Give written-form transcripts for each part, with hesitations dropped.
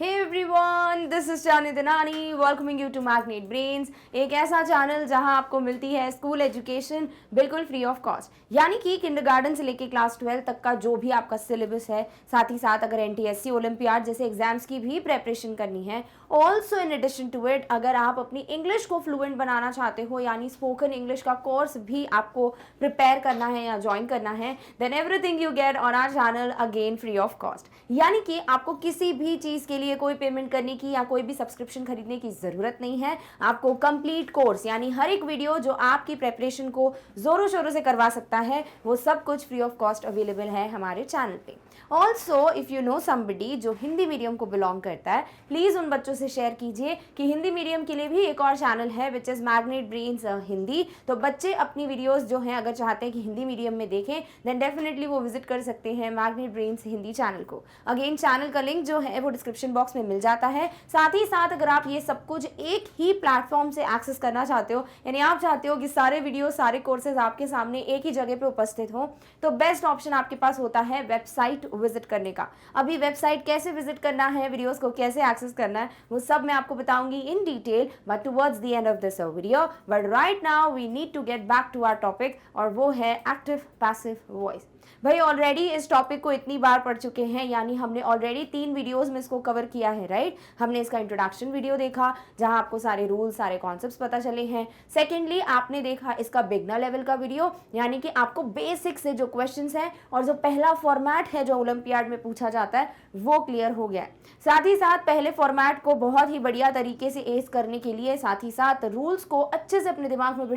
Hey everyone, this is Chani Dinani welcoming you to magnet brains, एक ऐसा channel जहां आपको मिलती है स्कूल एजुकेशन बिल्कुल फ्री ऑफ कॉस्ट। यानी कि किंडरगार्टन से लेके क्लास 12 तक का जो भी आपका सिलेबस है, साथ ही साथ अगर एनटीएससी ओलंपियाड जैसे एग्जाम्स की भी प्रेपरेशन करनी है, also in addition to it अगर आप अपनी इंग्लिश को फ्लुएंट बनाना चाहते हो, यानी स्पोकन इंग्लिश का कोर्स भी आपको प्रिपेयर करना है या ज्वाइन करना है, then everything you get on our channel again free of cost. यानी कि आपको किसी भी चीज़ के लिए कोई पेमेंट करने की या कोई भी सब्सक्रिप्शन खरीदने की ज़रूरत नहीं है। आपको कंप्लीट कोर्स यानी हर एक वीडियो जो आपकी प्रेपरेशन को ज़ोरों शोरों से करवा सकता है, वो सब कुछ फ्री ऑफ कॉस्ट अवेलेबल है हमारे चैनल पे। Also if you know somebody जो हिंदी मीडियम को बिलोंग करता है, प्लीज़ उन बच्चों से शेयर कीजिए कि हिंदी मीडियम के लिए भी एक और चैनल है which is magnet brains Hindi. तो बच्चे अपनी वीडियोस जो हैं अगर चाहते हैं कि हिंदी मीडियम में देखें, देन डेफिनेटली वो विजिट कर सकते हैं मैग्नेट ब्रेन्स हिंदी चैनल को। अगेन चैनल का लिंक जो है वो डिस्क्रिप्शन बॉक्स में मिल जाता है। साथ ही साथ अगर आप ये सब कुछ एक ही प्लेटफॉर्म से एक्सेस करना चाहते हो, यानी आप चाहते हो कि सारे वीडियो सारे कोर्सेज आपके सामने एक ही जगह पे उपस्थित हो, तो बेस्ट ऑप्शन आपके पास होता है वेबसाइट विजिट करने का। अभी वेबसाइट कैसे विजिट करना है, वीडियोस को कैसे एक्सेस करना है, वो सब मैं आपको बताऊंगी in detail but towards the end of this video. But right now we need to get back to our topic, और वो है एक्टिव पैसिव वॉइस। भाई ऑलरेडी इस टॉपिक को इतनी बार पढ़ चुके हैं, यानी हमने ऑलरेडी 3 वीडियोस में इसको कवर किया है, राइट। हमने इसका इंट्रोडक्शन वीडियो देखा जहां आपको सारे रूल्स सारे कॉन्सेप्ट्स पता चले हैं। सेकेंडली आपने देखा इसका बिगनर लेवल का वीडियो, यानी कि आपको बेसिक से जो क्वेश्चंस हैं और जो पहला फॉर्मेट है जो ओलंपियाड में पूछा जाता है वो क्लियर हो गया है। साथ ही साथ पहले फॉर्मेट को बहुत ही बढ़िया तरीके से एस करने के लिए, साथ ही साथ रूल्स को अच्छे से अपने दिमाग में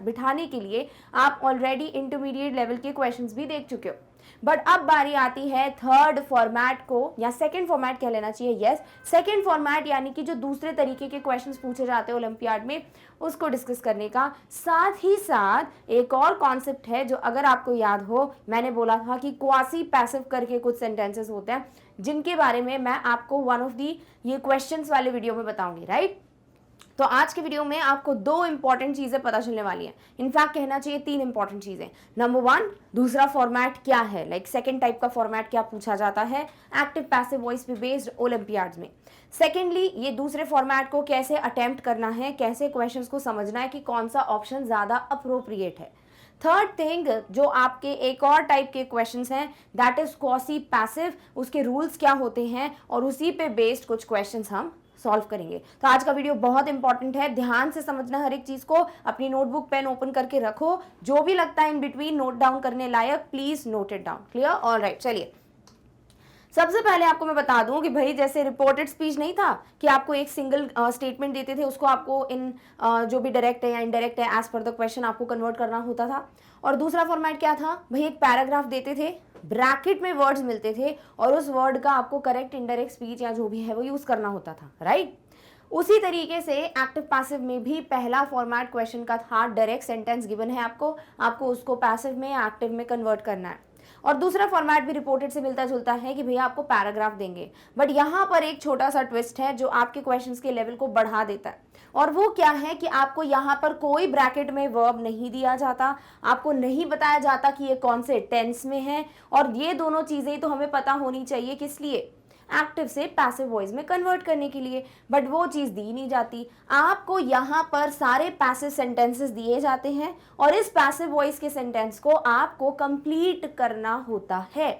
बिठाने के लिए आप ऑलरेडी इंटरमीडिएट लेवल के क्वेश्चंस भी देख चुके हो। बट अब बारी आती है थर्ड फॉर्मेट को, या सेकंड फॉर्मेट कह लेना चाहिए, यस सेकंड फॉर्मेट, यानी कि जो दूसरे तरीके के क्वेश्चंस पूछे जाते हैं ओलंपियाड में, उसको डिस्कस करने का। साथ ही साथ एक और कॉन्सेप्ट है जो अगर आपको याद हो, मैंने बोला था कि क्वासी पैसिव करके कुछ सेंटेंसेस होते हैं जिनके बारे में मैं आपको वन ऑफ दी ये क्वेश्चंस वाले वीडियो में बताऊंगी, राइट। तो आज के वीडियो में आपको 2 इंपॉर्टेंट चीजें पता चलने वाली हैं, इनफैक्ट कहना चाहिए 3 इंपॉर्टेंट चीजें। नंबर 1, दूसरा फॉर्मेट क्या है, लाइक सेकंड टाइप का फॉर्मेट क्या पूछा जाता है एक्टिव पैसिव वॉइस पे बेस्ड ओलंपियाड्स में। सेकेंडली ये दूसरे फॉर्मेट को कैसे अटेम्प्ट करना है, कैसे क्वेश्चंस को समझना है कि कौन सा ऑप्शन ज्यादा अप्रोप्रिएट है। थर्ड थिंग जो आपके एक और टाइप के क्वेश्चंस हैं दैट इज क्वासी पैसिव, उसके रूल्स क्या होते हैं और उसी पे बेस्ड कुछ क्वेश्चंस हम सॉल्व करेंगे। तो आज का वीडियो बहुत इंपॉर्टेंट है, ध्यान से समझना हर एक चीज को। अपनी नोटबुक पेन ओपन करके रखो, जो भी लगता है इन बिटवीन नोट डाउन करने लायक please note it down. Clear? Alright, चलिए सबसे पहले आपको मैं बता दूं कि भाई जैसे रिपोर्टेड स्पीच नहीं था कि आपको एक सिंगल स्टेटमेंट देते थे, उसको आपको इन जो भी डायरेक्ट है या इनडायरेक्ट है एज पर द क्वेश्चन आपको कन्वर्ट करना होता था। और दूसरा फॉर्मेट क्या था भाई, एक पैराग्राफ देते थे, ब्रैकेट में वर्ड्स मिलते थे और उस वर्ड का आपको करेक्ट इनडायरेक्ट स्पीच या जो भी है वो यूज करना होता था, राइट। उसी तरीके से एक्टिव पैसिव में भी पहला फॉर्मेट क्वेश्चन का था, डायरेक्ट सेंटेंस गिवन है आपको उसको पैसिव में या एक्टिव में कन्वर्ट करना है। और दूसरा फॉर्मेट भी रिपोर्टेड से मिलता जुलता है कि भैया आपको पैराग्राफ देंगे, बट यहाँ पर एक छोटा सा ट्विस्ट है जो आपके क्वेश्चंस के लेवल को बढ़ा देता है। और वो क्या है कि आपको यहाँ पर कोई ब्रैकेट में वर्ब नहीं दिया जाता, आपको नहीं बताया जाता कि ये कौन से टेंस में है, और ये दोनों चीजें तो हमें पता होनी चाहिए किस लिए, एक्टिव से पैसिव वॉइस में कन्वर्ट करने के लिए, बट वो चीज़ दी नहीं जाती। आपको यहाँ पर सारे पैसिव सेंटेंसेस दिए जाते हैं और इस पैसिव वॉइस के सेंटेंस को आपको कंप्लीट करना होता है।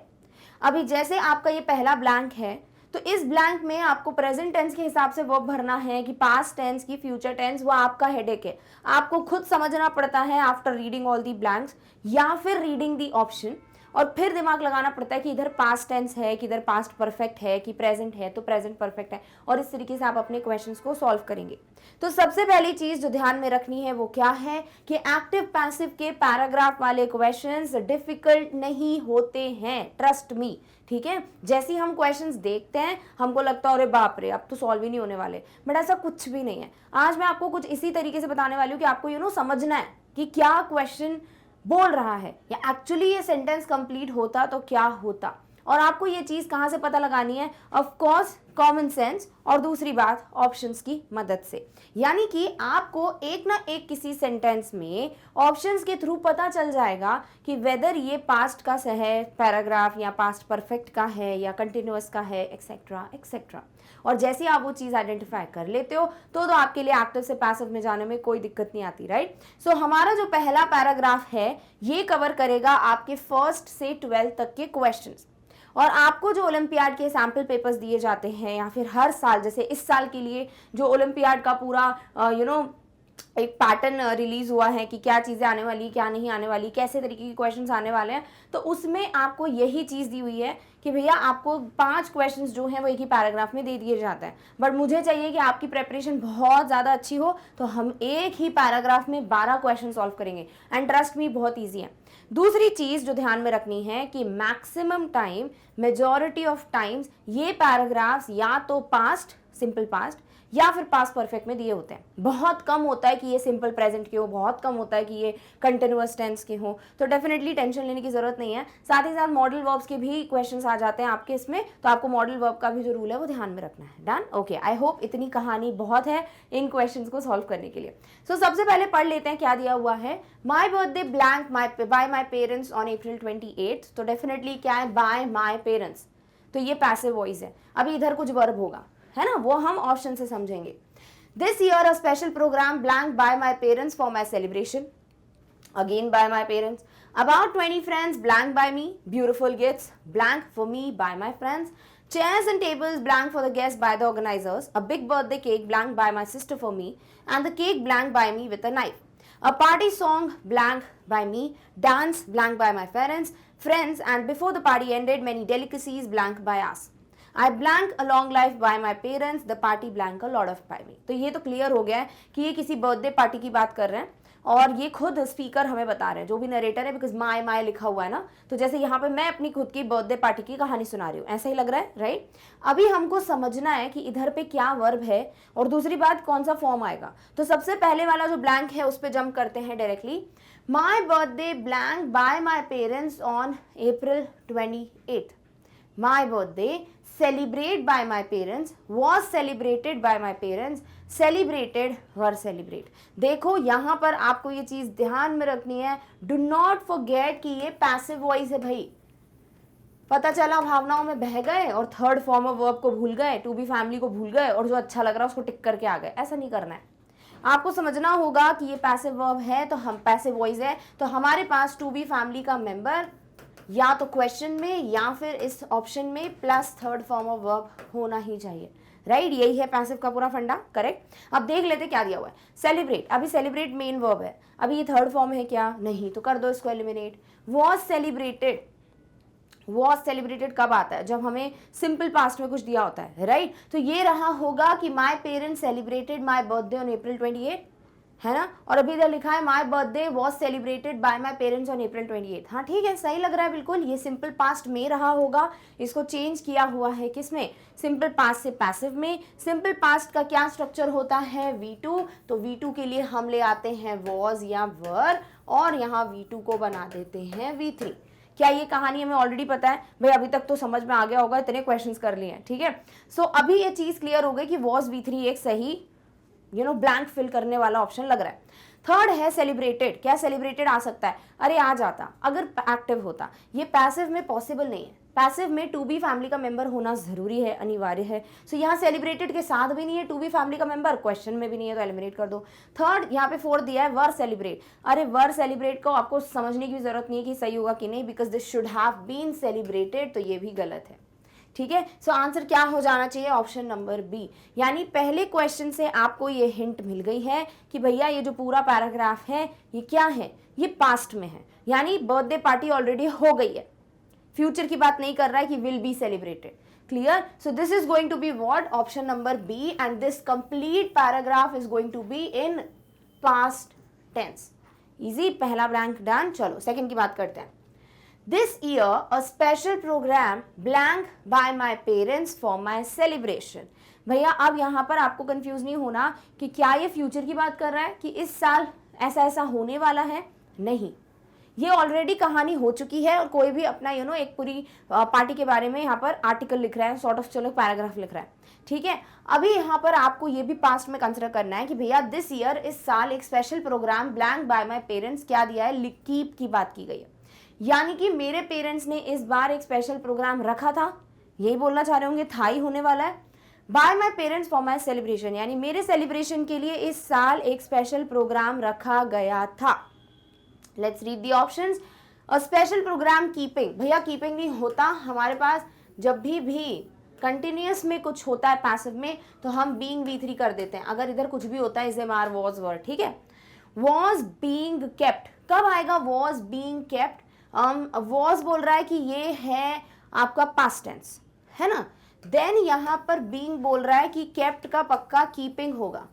अभी जैसे आपका ये पहला ब्लैंक है, तो इस ब्लैंक में आपको प्रेजेंट टेंस के हिसाब से वर्ब भरना है कि पास्ट टेंस की फ्यूचर टेंस, वो आपका हेडेक है, आपको खुद समझना पड़ता है after reading all the blanks या फिर रीडिंग दी ऑप्शन, और फिर दिमाग लगाना पड़ता है कि इधर पास्ट टेंस है कि इधर पास्ट परफेक्ट है कि प्रेजेंट है तो प्रेजेंट परफेक्ट है, और इस तरीके से आप अपने क्वेश्चंस को सॉल्व करेंगे। तो सबसे पहली चीज जो ध्यान में रखनी है वो क्या है कि एक्टिव पैसिव के पैराग्राफ वाले क्वेश्चंस डिफिकल्ट नहीं होते हैं, ट्रस्ट मी, ठीक है। जैसे हम क्वेश्चंस देखते हैं हमको लगता है अरे बाप रे अब तो सॉल्व ही नहीं होने वाले, बट ऐसा कुछ भी नहीं है। आज मैं आपको कुछ इसी तरीके से बताने वाली हूँ कि आपको समझना है कि क्या क्वेश्चन बोल रहा है, या एक्चुअली ये सेंटेंस कंप्लीट होता तो क्या होता, और आपको ये चीज़ कहाँ से पता लगानी है? ऑफ कोर्स कॉमन सेंस, और दूसरी बात ऑप्शंस की मदद से। यानी कि आपको एक ना एक किसी सेंटेंस में ऑप्शंस के थ्रू पता चल जाएगा कि वेदर ये पास्ट का है पैराग्राफ, या पास्ट परफेक्ट का है, या कंटिन्यूअस का है, एक्सेट्रा एक्सेट्रा। और जैसे आप वो चीज़ आइडेंटिफाई कर लेते हो तो आपके लिए एक्टिव से पैसिव में जाने में कोई दिक्कत नहीं आती, राइट। सो हमारा जो पहला पैराग्राफ है ये कवर करेगा आपके 1st से 12th तक के क्वेश्चंस। और आपको जो ओलंपियाड के सैम्पल पेपर्स दिए जाते हैं, या फिर हर साल, जैसे इस साल के लिए जो ओलंपियाड का पूरा एक पैटर्न रिलीज हुआ है कि क्या चीज़ें आने वाली, क्या नहीं आने वाली, कैसे तरीके के क्वेश्चंस आने वाले हैं, तो उसमें आपको यही चीज़ दी हुई है कि भैया आपको 5 क्वेश्चंस जो हैं वो एक ही पैराग्राफ में दे दिए जाते हैं। बट मुझे चाहिए कि आपकी प्रेपरेशन बहुत ज़्यादा अच्छी हो, तो हम एक ही पैराग्राफ में 12 क्वेश्चन सॉल्व करेंगे, एंड ट्रस्ट मी बहुत ईजी है। दूसरी चीज़ जो ध्यान में रखनी है कि maximum time, majority of times ये पैराग्राफ्स या तो पास्ट, सिंपल पास्ट, या फिर पास्ट परफेक्ट में दिए होते हैं। बहुत कम होता है कि ये सिंपल प्रेजेंट के हो, बहुत कम होता है कि ये कंटिन्यूअस टेंस के हो, तो डेफिनेटली टेंशन लेने की जरूरत नहीं है। साथ ही साथ मॉडल वर्ब्स के भी क्वेश्चंस आ जाते हैं आपके इसमें, तो आपको मॉडल वर्ब का भी जो रूल है वो ध्यान में रखना है। Done, okay. आई होप इतनी कहानी बहुत है इन क्वेश्चंस को सॉल्व करने के लिए। सो सबसे पहले पढ़ लेते हैं क्या दिया हुआ है। My birthday blank by my parents on April 28, तो डेफिनेटली क्या है, बाय माई पेरेंट्स, तो ये पैसिव वॉइस है। अभी इधर कुछ वर्ब होगा, है ना, वो हम ऑप्शन से समझेंगे। This year a special program blank by my parents for my celebration, again by my parents. About 20 friends blank by me, beautiful gifts blank for me by my friends, chairs and tables blank for the guests by the organizers, a big birthday cake blank by my sister for me, and the cake blank by me with a knife, a party song blank by me, dance blank by my parents, friends, and before the party ended, many delicacies blank by us. I blank a long life by my parents, the party blank a lot of by me। तो ये तो clear हो गया है कि ये किसी birthday party की बात कर रहे हैं, और ये खुद स्पीकर हमें बता रहे हैं, जो भी नरेटर है, बिकॉज माई लिखा हुआ है ना, तो जैसे यहाँ पे मैं अपनी खुद की बर्थडे पार्टी की कहानी सुना रही हूँ, ऐसा ही लग रहा है, राइट। अभी हमको समझना है कि इधर पे क्या वर्ब है, और दूसरी बात कौन सा फॉर्म आएगा। तो सबसे पहले वाला जो ब्लैंक है उस पर जंप करते हैं directly. My birthday blank by my parents on April 28। My birthday celebrated by my parents, was celebrated by my parents, celebrated were celebrate। देखो यहाँ पर आपको ये चीज ध्यान में रखनी है, डू नॉट फॉरगेट कि ये पैसिव वॉइस है भाई। पता चला भावनाओं में बह गए और थर्ड फॉर्म ऑफ वर्ब को भूल गए, टू बी फैमिली को भूल गए, और जो अच्छा लग रहा है उसको टिक करके आ गए, ऐसा नहीं करना है। आपको समझना होगा कि ये पैसिव वर्ब है, तो हम पैसिव वॉइस है, तो हमारे पास टू बी फैमिली का मेंबर या तो क्वेश्चन में या फिर इस ऑप्शन में plus third form of verb होना ही चाहिए, राइट। यही है पैसिव का पूरा फंडा, करेक्ट। अब देख लेते क्या दिया हुआ है। सेलिब्रेट, अभी सेलिब्रेट मेन वर्ब है, अभी ये थर्ड फॉर्म है क्या, नहीं, तो कर दो इसको eliminate. Was celebrated, was celebrated कब आता है, जब हमें सिंपल पास्ट में कुछ दिया होता है, राइट। तो ये रहा होगा कि my parents celebrated my birthday on April 28, है ना। और अभी इधर लिखा है my birthday was celebrated by my parents on April 28। हाँ ठीक है, सही लग रहा है बिल्कुल। ये सिंपल पास्ट में रहा होगा, इसको चेंज किया हुआ है किसमें, सिंपल पास्ट से पैसिव में। सिंपल पास्ट का क्या स्ट्रक्चर होता है, V2, तो V2 के लिए हम ले आते हैं वॉज या वर, और यहाँ V2 को बना देते हैं V3। क्या ये कहानी हमें ऑलरेडी पता है भाई, अभी तक तो समझ में आ गया होगा, इतने क्वेश्चंस कर लिए हैं, ठीक है। सो अभी ये चीज क्लियर हो गई कि वॉज V3 एक सही ब्लैंक फिल करने वाला ऑप्शन लग रहा है। थर्ड है सेलिब्रेटेड। क्या सेलिब्रेटेड आ सकता है, अरे आ जाता अगर एक्टिव होता। ये पैसिव में पॉसिबल नहीं है, पैसिव में टू बी फैमिली का मेंबर होना जरूरी है, अनिवार्य है। सो यहाँ सेलिब्रेटेड के साथ भी नहीं है टू बी फैमिली का मेंबर, क्वेश्चन में भी नहीं है, तो एलिमिनेट कर दो। थर्ड यहाँ पे फोर्थ दिया है वर सेलिब्रेट। अरे वर सेलिब्रेट को आपको समझने की जरूरत नहीं है कि सही होगा कि नहीं, because this should have been celebrated, तो ये भी गलत है, ठीक है। सो आंसर क्या हो जाना चाहिए, ऑप्शन नंबर बी। यानी पहले क्वेश्चन से आपको ये हिंट मिल गई है कि भैया ये जो पूरा पैराग्राफ है ये क्या है, ये पास्ट में है, यानी बर्थडे पार्टी ऑलरेडी हो गई है, फ्यूचर की बात नहीं कर रहा है कि will be celebrated. Clear. So this is going to be what, option number B, and this complete paragraph is going to be in past tense. Easy, पहला ब्लैंक डन। चलो सेकंड की बात करते हैं। This year, a special program blank by my parents for my celebration। भैया अब यहाँ पर आपको कंफ्यूज नहीं होना कि क्या ये फ्यूचर की बात कर रहा है कि इस साल ऐसा ऐसा होने वाला है, नहीं, ये ऑलरेडी कहानी हो चुकी है और कोई भी अपना एक पूरी पार्टी के बारे में यहाँ पर आर्टिकल लिख रहा है, सॉर्ट ऑफ चलो पैराग्राफ लिख रहा है, ठीक है। अभी यहाँ पर आपको ये भी पास्ट में कंसिडर करना है कि भैया दिस ईयर, इस साल एक special program blank by my parents क्या दिया है, कीप की बात की गई है, यानी कि मेरे पेरेंट्स ने इस बार एक स्पेशल प्रोग्राम रखा था, यही बोलना चाह रहे होंगे, था ही होने वाला है। Bye my parents for my celebration, यानी मेरे सेलिब्रेशन के लिए इस साल एक स्पेशल प्रोग्राम रखा गया था। Let's read the options. A special program keeping, भैया कीपिंग नहीं होता हमारे पास, जब भी कंटिन्यूअस में कुछ होता है पैसिव में तो हम बीइंग V3 कर देते हैं, अगर इधर कुछ भी होता है is am are was word, ठीक है। वॉज बीइंग केप्ट, कब आएगा वॉज बीइंग केप्ट, वॉज बोल रहा है कि ये है आपका पास्ट टेंस, है ना। देन यहां पर बीइंग बोल रहा है कि केप्ट का पक्का कीपिंग होगा,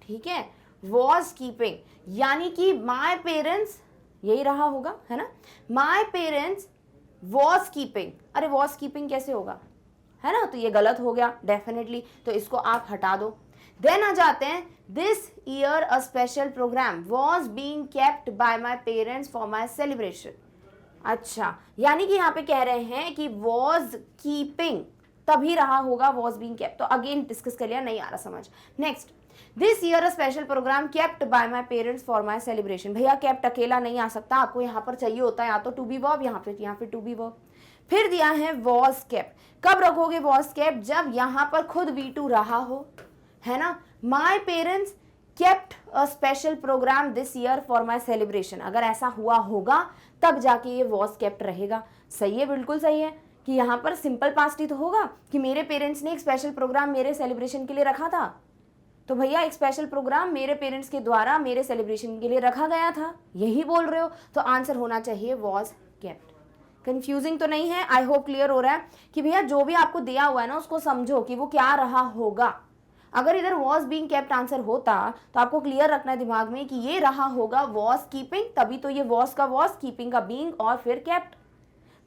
ठीक है। वॉज कीपिंग यानी कि माय पेरेंट्स, यही रहा होगा, है ना। माय पेरेंट्स वॉज कीपिंग, अरे वॉज कीपिंग कैसे होगा, है ना, तो ये गलत हो गया डेफिनेटली, तो इसको आप हटा दो। देन आ जाते हैं, this year a special program was being kept by my parents for my celebration. अच्छा, यानी कि यहाँ पे कह रहे हैं कि वॉज कीपिंग तभी रहा होगा वॉज बीइंग केप्ट, तो अगेन डिस्कस कर लिया, नहीं आ रहा समझ। Next, this year a special program kept by my parents for my celebration, भैया केप्ट अकेला नहीं आ सकता, आपको यहाँ पर चाहिए होता है या तो टू बी वर्ब, यहाँ पे टू बी वर्ब। फिर दिया है वॉज केप्ट, कब रखोगे वॉज केप्ट, जब यहाँ पर खुद V2 रहा हो, है ना। My parents kept a special program this year for my celebration, अगर ऐसा हुआ होगा तब जाके ये वॉज केप्ट रहेगा। सही है, बिल्कुल सही है कि यहाँ पर सिंपल पास्ट ही तो होगा कि मेरे पेरेंट्स ने एक स्पेशल प्रोग्राम मेरे सेलिब्रेशन के लिए रखा था, तो भैया एक स्पेशल प्रोग्राम मेरे पेरेंट्स के द्वारा मेरे सेलिब्रेशन के लिए रखा गया था, यही बोल रहे हो, तो आंसर होना चाहिए वॉज केप्ट। कंफ्यूजिंग तो नहीं है, आई होप क्लियर हो रहा है कि भैया जो भी आपको दिया हुआ है ना उसको समझो कि वो क्या रहा होगा। अगर इधर वॉज बीइंग केप्ट आंसर होता तो आपको क्लियर रखना है दिमाग में कि ये रहा होगा वॉज कीपिंग, तभी तो ये वॉज का वॉज, कीपिंग का बीइंग और फिर केप्ट।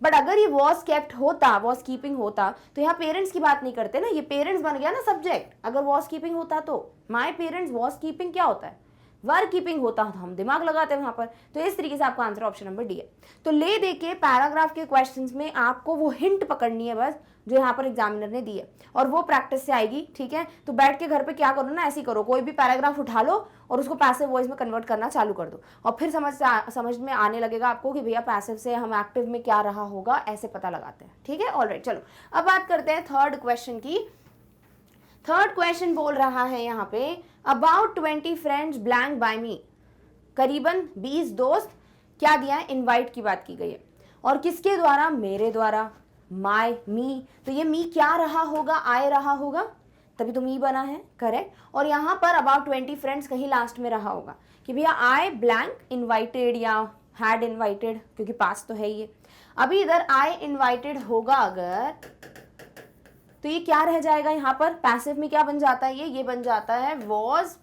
बट अगर ये वॉज केप्ट होता, वॉज कीपिंग होता, तो यहाँ पेरेंट्स की बात नहीं करते ना, ये पेरेंट्स बन गया ना सब्जेक्ट। अगर वॉज कीपिंग होता तो माय पेरेंट्स वॉज कीपिंग क्या होता है, वर कीपिंग होता, तो हम दिमाग लगाते हैं वहां पर। तो इस तरीके से आपका आंसर ऑप्शन नंबर डी है। तो ले दे के पैराग्राफ के क्वेश्चंस में आपको वो हिंट पकड़नी है बस, जो यहाँ पर एग्जामिनर ने दी है, और वो प्रैक्टिस से आएगी, ठीक है। तो बैठ के घर पे क्या करो ना, ऐसे ही करो, कोई भी पैराग्राफ उठा लो और उसको पैसिव वॉइस में कन्वर्ट करना चालू कर दो, और फिर समझ में आने लगेगा आपको कि भैया पैसिव से हम एक्टिव में क्या रहा होगा, ऐसे पता लगाते हैं, ठीक है। ऑलराइट, चलो अब बात करते हैं थर्ड क्वेश्चन की। थर्ड क्वेश्चन बोल रहा है यहाँ पे, अबाउट 20 फ्रेंड्स ब्लैंक बाय मी, करीबन 20 दोस्त क्या दिया है, इनवाइट की बात की गई है, और किसके द्वारा, मेरे द्वारा, माय मी, तो ये मी क्या रहा होगा, आए रहा होगा, तभी तो मी बना है, करेक्ट। और यहाँ पर अबाउट 20 फ्रेंड्स कहीं लास्ट में रहा होगा कि भैया आई ब्लैंक इनवाइटेड या हैड इनवाइटेड, क्योंकि पास तो है ये। अभी इधर आई इनवाइटेड होगा अगर, तो ये क्या रह जाएगा यहाँ पर, पैसिव में क्या बन जाता है, ये बन जाता है वॉज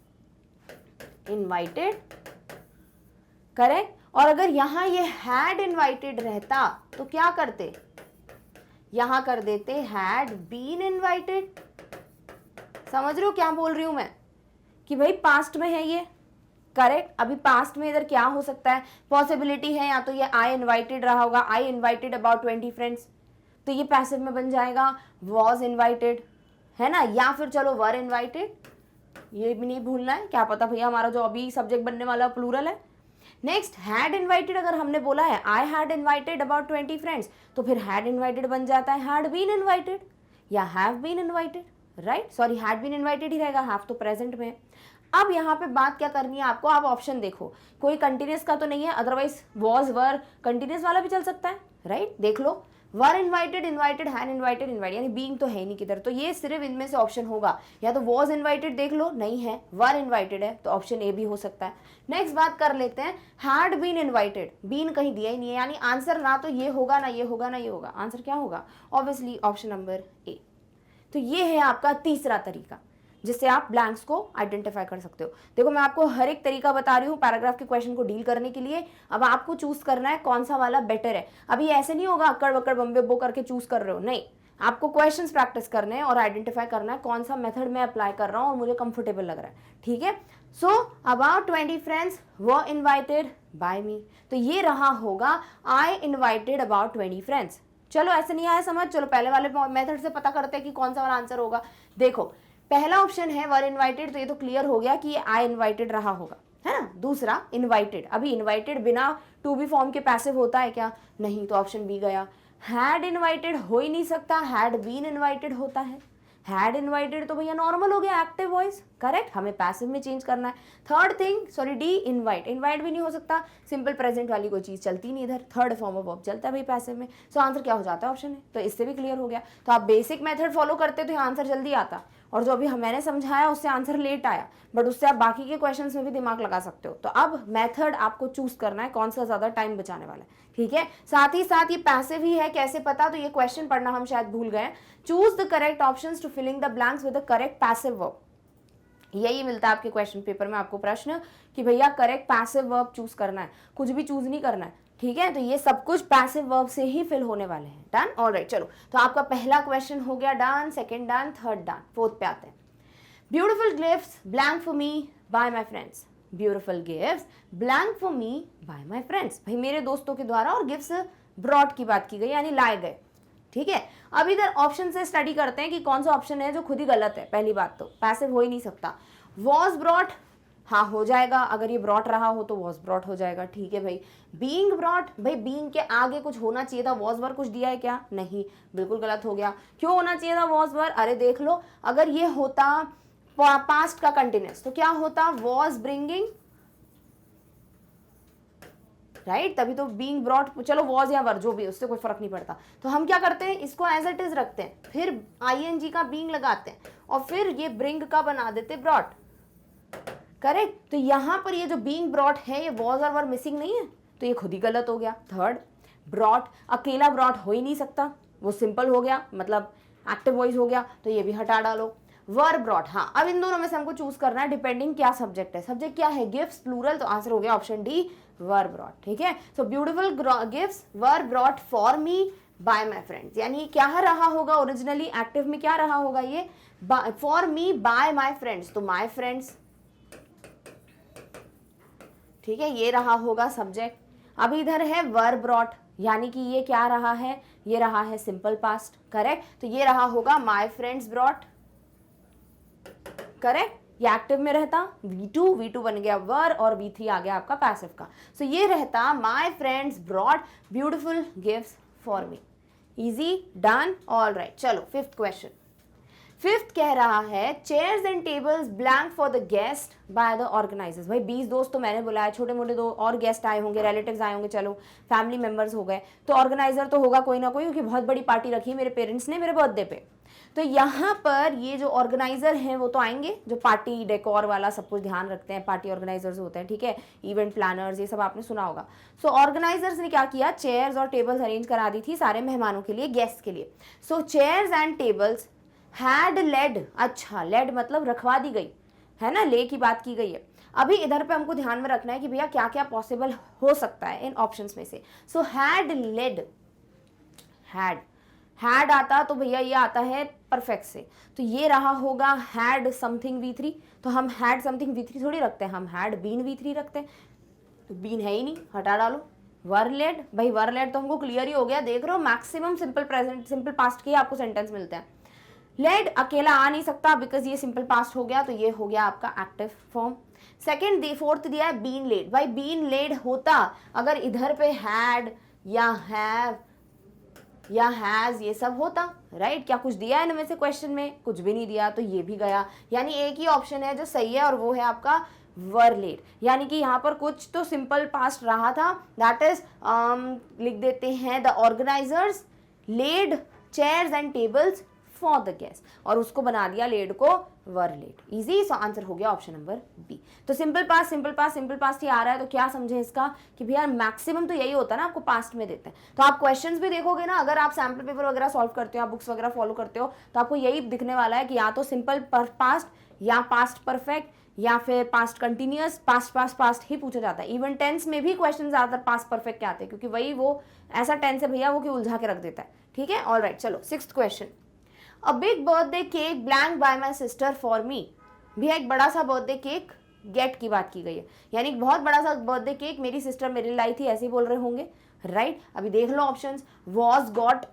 इनवाइटेड, करेक्ट। और अगर यहाँ ये हैड इनवाइटेड रहता तो क्या करते, यहां कर देते हैड बीन इनवाइटेड। समझ रहे हो क्या बोल रही हूं मैं, कि भाई पास्ट में है ये, करेक्ट। अभी पास्ट में इधर क्या हो सकता है, पॉसिबिलिटी है या तो ये आई इनवाइटेड रहा होगा, आई इनवाइटेड अबाउट 20 फ्रेंड्स, तो ये पैसिव में बन जाएगा वॉज इनवाइटेड, है ना, या फिर चलो वर इनवाइटेड, ये भी नहीं भूलना है, क्या पता भैया हमारा जो अभी सब्जेक्ट बनने वाला प्लूरल है। नेक्स्ट, हैड इनवाइटेड, अगर हमने बोला है I had invited about 20 friends, तो फिर हैड इनवाइटेड बन जाता है हैड बीन इनवाइटेड या have been invited, right. Sorry, had been invited ही रहेगा, हैव तो प्रेजेंट में। अब यहाँ पे बात क्या करनी है आपको, आप ऑप्शन देखो, कोई कंटिन्यूस का तो नहीं है, अदरवाइज वॉज वर कंटिन्यूस वाला भी चल सकता है, राइट। देख लो, were invited, invited, had invited, invite, यानी बीइंग तो है ही नहीं किधर, तो ये सिर्फ इनमें से ऑप्शन होगा, या तो वॉज इनवाइटेड देख लो, नहीं है, वर इनवाइटेड है, तो ऑप्शन ए भी हो सकता है। नेक्स्ट बात कर लेते हैं, हैड बीन इनवाइटेड, बीन कहीं दिया ही नहीं है, यानी आंसर ना तो ये होगा ना ये होगा ना ये होगा, आंसर क्या होगा, ऑब्वियसली ऑप्शन नंबर ए। तो ये है आपका तीसरा तरीका जिससे आप ब्लैंक्स को आइडेंटिफाई कर सकते हो। देखो, मैं आपको हर एक तरीका बता रही हूँ पैराग्राफ के क्वेश्चन को डील करने के लिए, अब आपको चूज करना है कौन सा वाला बेटर है। अभी ऐसे नहीं होगा अक्कड़ बक्कड़ बम्बे बो करके चूज कर रहे हो, नहीं, आपको क्वेश्चंस प्रैक्टिस करने हैं और आइडेंटिफाई करना है कौन सा मेथड मैं अप्लाई कर रहा हूँ और मुझे कंफर्टेबल लग रहा है, ठीक है। So about 20 friends were invited by me, तो ये रहा होगा आई इन्वाइटेड अबाउट 20 फ्रेंड्स। चलो ऐसे नहीं आया समझ, चलो पहले वाले मेथड से पता करते हैं कि कौन सा वाला आंसर होगा। देखो पहला ऑप्शन है वर इन्वाइटेड, तो ये तो क्लियर हो गया कि ये आई इन्वाइटेड रहा होगा, है ना। दूसरा इन्वाइटेड, अभी इन्वाइटेड बिना टू बी फॉर्म के पैसिव होता है क्या, नहीं, तो ऑप्शन बी गया। हैड इन्वाइटेड हो ही नहीं सकता, हैड बीन इन्वाइटेड होता है। हैड इन्वाइटेड तो भैया नॉर्मल हो गया, एक्टिव वॉइस, करेक्ट, हमें पैसिव में चेंज करना है। Third thing, sorry D, invite, invite भी नहीं हो सकता, सिंपल प्रेजेंट वाली कोई चीज चलती नहीं इधर, थर्ड फॉर्म ऑफ वर्ब चलता है भाई पैसिव में। सो आंसर क्या हो जाता है, ऑप्शन है। तो इससे भी क्लियर हो गया। तो आप बेसिक मेथड फॉलो करते तो आंसर जल्दी आता, और जो अभी मैंने समझाया उससे आंसर लेट आया, बट उससे आप बाकी के क्वेश्चंस में भी दिमाग लगा सकते हो। तो अब मेथड आपको चूज करना है कौन सा ज्यादा टाइम बचाने वाला है, ठीक है। साथ ही साथ ये पैसिव ही है, कैसे पता, तो ये क्वेश्चन पढ़ना हम शायद भूल गए। Choose the correct options to filling the blanks with the correct passive verb. यही मिलता है आपके क्वेश्चन पेपर में आपको प्रश्न कि भैया करेक्ट पैसिव वर्ब चूज करना है, कुछ भी चूज नहीं करना है, ठीक है। तो ये सब कुछ पैसिव वर्ब से ही फिल होने वाले हैं। डन, ऑलराइट, चलो तो आपका पहला क्वेश्चन हो गया done, second done, third done, fourth पे आते हैं। Beautiful gifts blank for me by my friends, beautiful gifts blank for me by my friends, भाई मेरे दोस्तों के द्वारा, और गिफ्ट्स ब्रॉट की बात की गई यानी लाए गए, ठीक है। अब इधर ऑप्शन से स्टडी करते हैं कि कौन सा ऑप्शन है जो खुद ही गलत है। पहली बात तो पैसिव हो ही नहीं सकता। वॉज ब्रॉट, हाँ हो जाएगा, अगर ये ब्रॉट रहा हो तो वॉज ब्रॉट हो जाएगा, ठीक है भाई। बीइंग ब्रॉट, भाई बीइंग के आगे कुछ होना चाहिए था, वॉज वर कुछ दिया है क्या, नहीं, बिल्कुल गलत हो गया। क्यों होना चाहिए था वॉज वर, अरे देख लो, अगर ये होता पास्ट का कंटिन्यूअस तो क्या होता, वॉज ब्रिंगिंग, राइट, तभी तो बीइंग ब्रॉट, चलो वॉज या वर जो भी, उससे कोई फर्क नहीं पड़ता। तो हम क्या करते हैं, इसको एज इट इज रखते हैं, फिर आईएनजी का बीइंग लगाते हैं, और फिर ये ब्रिंग का बना देते ब्रॉट, करेक्ट। तो यहां पर ये जो बीइंग ब्रॉट है, ये वॉज और वर मिसिंग नहीं है, तो ये खुद ही गलत हो गया। थर्ड, ब्रॉट, अकेला ब्रॉट हो ही नहीं सकता, वो सिंपल हो गया, मतलब एक्टिव वॉइस हो गया, तो ये भी हटा डालो। वर ब्रॉट, हाँ, अब इन दोनों में से हमको चूज करना है डिपेंडिंग क्या सब्जेक्ट है। सब्जेक्ट क्या है, गिफ्ट्स प्लूरल, तो आंसर हो गया ऑप्शन डी, वर ब्रॉट, ठीक है। So beautiful gifts were brought for me by my friends, यानी क्या रहा होगा ओरिजिनली, एक्टिव में क्या रहा होगा ये, for me by my friends, तो माय फ्रेंड्स, ठीक है, ये रहा होगा सब्जेक्ट। अब इधर है वर ब्रॉट, यानी कि ये क्या रहा है, ये रहा है सिंपल पास्ट, करेक्ट। तो ये रहा होगा माय फ्रेंड्स ब्रॉट, करेक्ट, ये एक्टिव में रहता V2 बन गया वर, और V3 आ गया आपका पैसिव का। सो ये रहता my friends brought beautiful gifts for me. Easy, done, alright. चलो फिफ्थ क्वेश्चन। फिफ्थ कह रहा है chairs and tables blank for the guest by the organisers. भाई 20 दोस्त तो मैंने बुलाया, छोटे मोटे दो और गेस्ट आए होंगे, रिलेटिव्स आए होंगे, चलो फैमिली मेंबर्स हो गए, तो ऑर्गेनाइजर तो होगा कोई ना कोई, क्योंकि बहुत बड़ी पार्टी रखी है मेरे पेरेंट्स ने मेरे बर्थडे पे। तो यहाँ पर ये जो ऑर्गेनाइजर हैं वो तो आएंगे, जो पार्टी डेकोर वाला सब कुछ ध्यान रखते हैं, पार्टी ऑर्गेनाइजर्स होते हैं, ठीक है, इवेंट प्लानर्स, ये सब आपने सुना होगा। सो ऑर्गेनाइजर्स ने क्या किया, चेयर्स और टेबल्स अरेंज करा दी थी सारे मेहमानों के लिए, गेस्ट के लिए। So chairs and tables had laid, अच्छा लेड मतलब रखवा दी गई है ना, ले की बात की गई है। अभी इधर पे हमको ध्यान में रखना है कि भैया क्या क्या पॉसिबल हो सकता है इन ऑप्शंस में से। सो हैड लेड, हैड आता तो भैया ये आता है परफेक्ट से, तो ये रहा होगा हैड समथिंग V3, तो हम हैड समथिंग V3 थोड़ी रखते हैं, हम हैड बीन V3 रखते हैं, तो बीन है ही नहीं, हटा डालो। वर लेड, भाई वर लेड तो हमको क्लियर ही हो गया, देख रहे हो maximum simple present simple past के आपको सेंटेंस मिलते हैं। लेड अकेला आ नहीं सकता बिकॉज ये सिंपल पास्ट हो गया, तो ये हो गया आपका एक्टिव फॉर्म। सेकेंड फोर्थ दिया है बीन लेड, भाई बीन लेड होता अगर इधर पे हैड या हैव या हैज ये सब होता, राइट। क्या कुछ दिया है इनमें से क्वेश्चन में, कुछ भी नहीं दिया, तो ये भी गया, यानी एक ही ऑप्शन है जो सही है और वो है आपका वर लेड। यानी कि यहाँ पर कुछ तो सिंपल पास्ट रहा था, दैट इज लिख देते हैं the organisers laid chairs and tables for the guest, और उसको बना दिया लेड को were laid. Easy, so answer हो गया ऑप्शन नंबर बी। तो सिंपल पास्ट ही आ रहा है, तो क्या समझे इसका कि भैया मैक्सिमम तो यही होता है ना, आपको पास्ट में देते हैं। तो आप क्वेश्चंस भी देखोगे ना, अगर आप सैम्पल पेपर वगैरह सॉल्व करते हो, आप बुक्स वगैरह फॉलो करते हो, तो आपको यही दिखने वाला है कि या तो सिंपल पास्ट या पास्ट परफेक्ट या फिर पास्ट कंटिन्यूअस, पास्ट ही पूछा जाता है। इवन टेंस में भी क्वेश्चन ज्यादातर पास्ट परफेक्ट के आते हैं, क्योंकि वही वो ऐसा टेंस है भैया वो कि उलझा के रख देता है, ठीक है, ऑल राइट। चलो 6th question, a big birthday cake blank by my sister for मी। भैया एक बड़ा सा बर्थडे केक गेट की बात की गई है, यानी बहुत बड़ा सा बर्थडे केक मेरी सिस्टर मेरे लिए लाई थी, ऐसे ही बोल रहे होंगे, राइट। अभी देख लो options, was, got,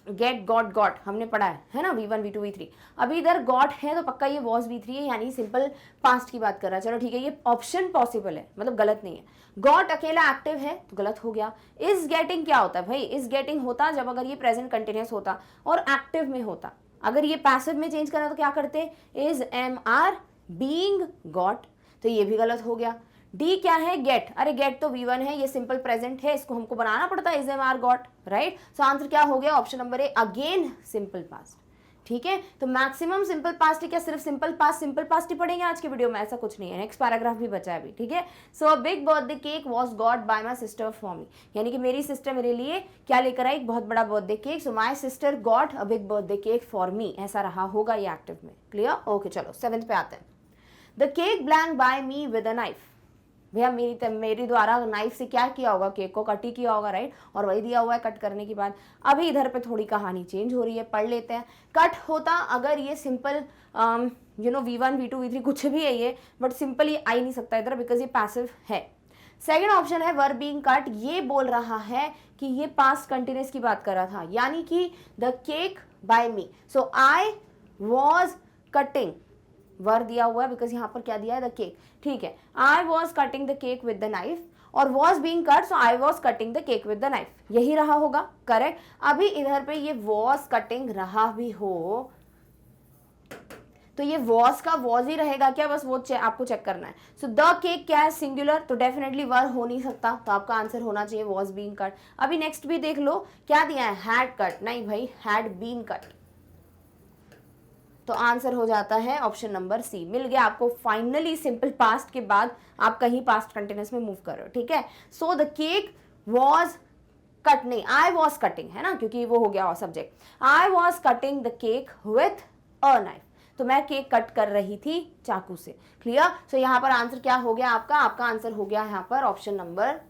get, got हमने पढ़ा है ना, V1 V2 V3। अभी इधर गॉट है तो पक्का ये वॉज V3 है, यानी सिंपल पास्ट की बात कर रहा है। चलो ठीक है, ये ऑप्शन पॉसिबल है, मतलब गलत नहीं है। गॉट अकेला एक्टिव है तो गलत हो गया। इज गेटिंग क्या होता है भाई, इज गेटिंग होता जब अगर ये प्रेजेंट कंटिन्यूस होता और एक्टिव में होता। अगर ये पैसिव में चेंज करना तो क्या करते, is am are being got, तो ये भी गलत हो गया। डी क्या है, गेट, अरे गेट तो V1 है, ये सिंपल प्रेजेंट है, इसको हमको बनाना पड़ता है is am are got, right. So answer क्या हो गया, option number A, again simple past. ठीक है, तो मैक्सिमम सिंपल पास्ट ही क्या, सिर्फ सिंपल पास्ट ही पढ़ेंगे आज के वीडियो में, ऐसा कुछ नहीं है, नेक्स्ट पैराग्राफ भी बचा है अभी। ठीक है, so a big birthday cake was got by my sister for me, यानी कि मेरी सिस्टर मेरे लिए क्या लेकर आई, एक बहुत बड़ा birthday cake. So my sister got a big birthday cake for me, ऐसा रहा होगा ये एक्टिव में। Clear, okay. चलो 7th पे आते हैं, the cake blank by me with a knife. भैया मेरी द्वारा नाइफ से क्या किया होगा, केक को कट ही किया होगा, राइट, और वही दिया हुआ है कट करने के बाद। अभी इधर पे थोड़ी कहानी चेंज हो रही है, पढ़ लेते हैं। कट होता अगर ये सिंपल V1 V2 V3 कुछ भी है ये, बट सिंपल ये आ ही नहीं सकता इधर, बिकॉज ये पैसिव है। सेकेंड ऑप्शन है वर बीइंग कट, ये बोल रहा है कि ये पास्ट कंटिन्यूस की बात कर रहा था, यानी कि the cake by me. So I was cutting, were दिया हुआ है बिकॉज यहाँ पर क्या दिया है, द केक। ठीक है, I was cutting the cake with the knife, और was being cut, so I was cutting the cake with the knife, यही रहा होगा, करेक्ट। अभी इधर पे ये वॉज कटिंग रहा भी हो तो ये वॉज का वॉज ही रहेगा क्या, बस वो आपको चेक करना है। सो द केक क्या है, सिंगुलर, तो डेफिनेटली वर हो नहीं सकता, तो आपका आंसर होना चाहिए वॉज बीइंग कट। अभी नेक्स्ट भी देख लो, क्या दिया है, हैड कट, नहीं भाई, हैड बीन कट, तो आंसर हो जाता है ऑप्शन नंबर सी। मिल गया आपको फाइनली सिंपल पास्ट के बाद आप कहीं पास्ट कंटिन्यूस में मूव कर रहे हो। ठीक है, so the cake was cut, नहीं, आई वॉज कटिंग है ना, क्योंकि वो हो गया subject. I was cutting the cake with a knife, तो मैं केक कट कर रही थी चाकू से। क्लियर, सो यहाँ पर आंसर क्या हो गया आपका आंसर हो गया यहाँ पर ऑप्शन नंबर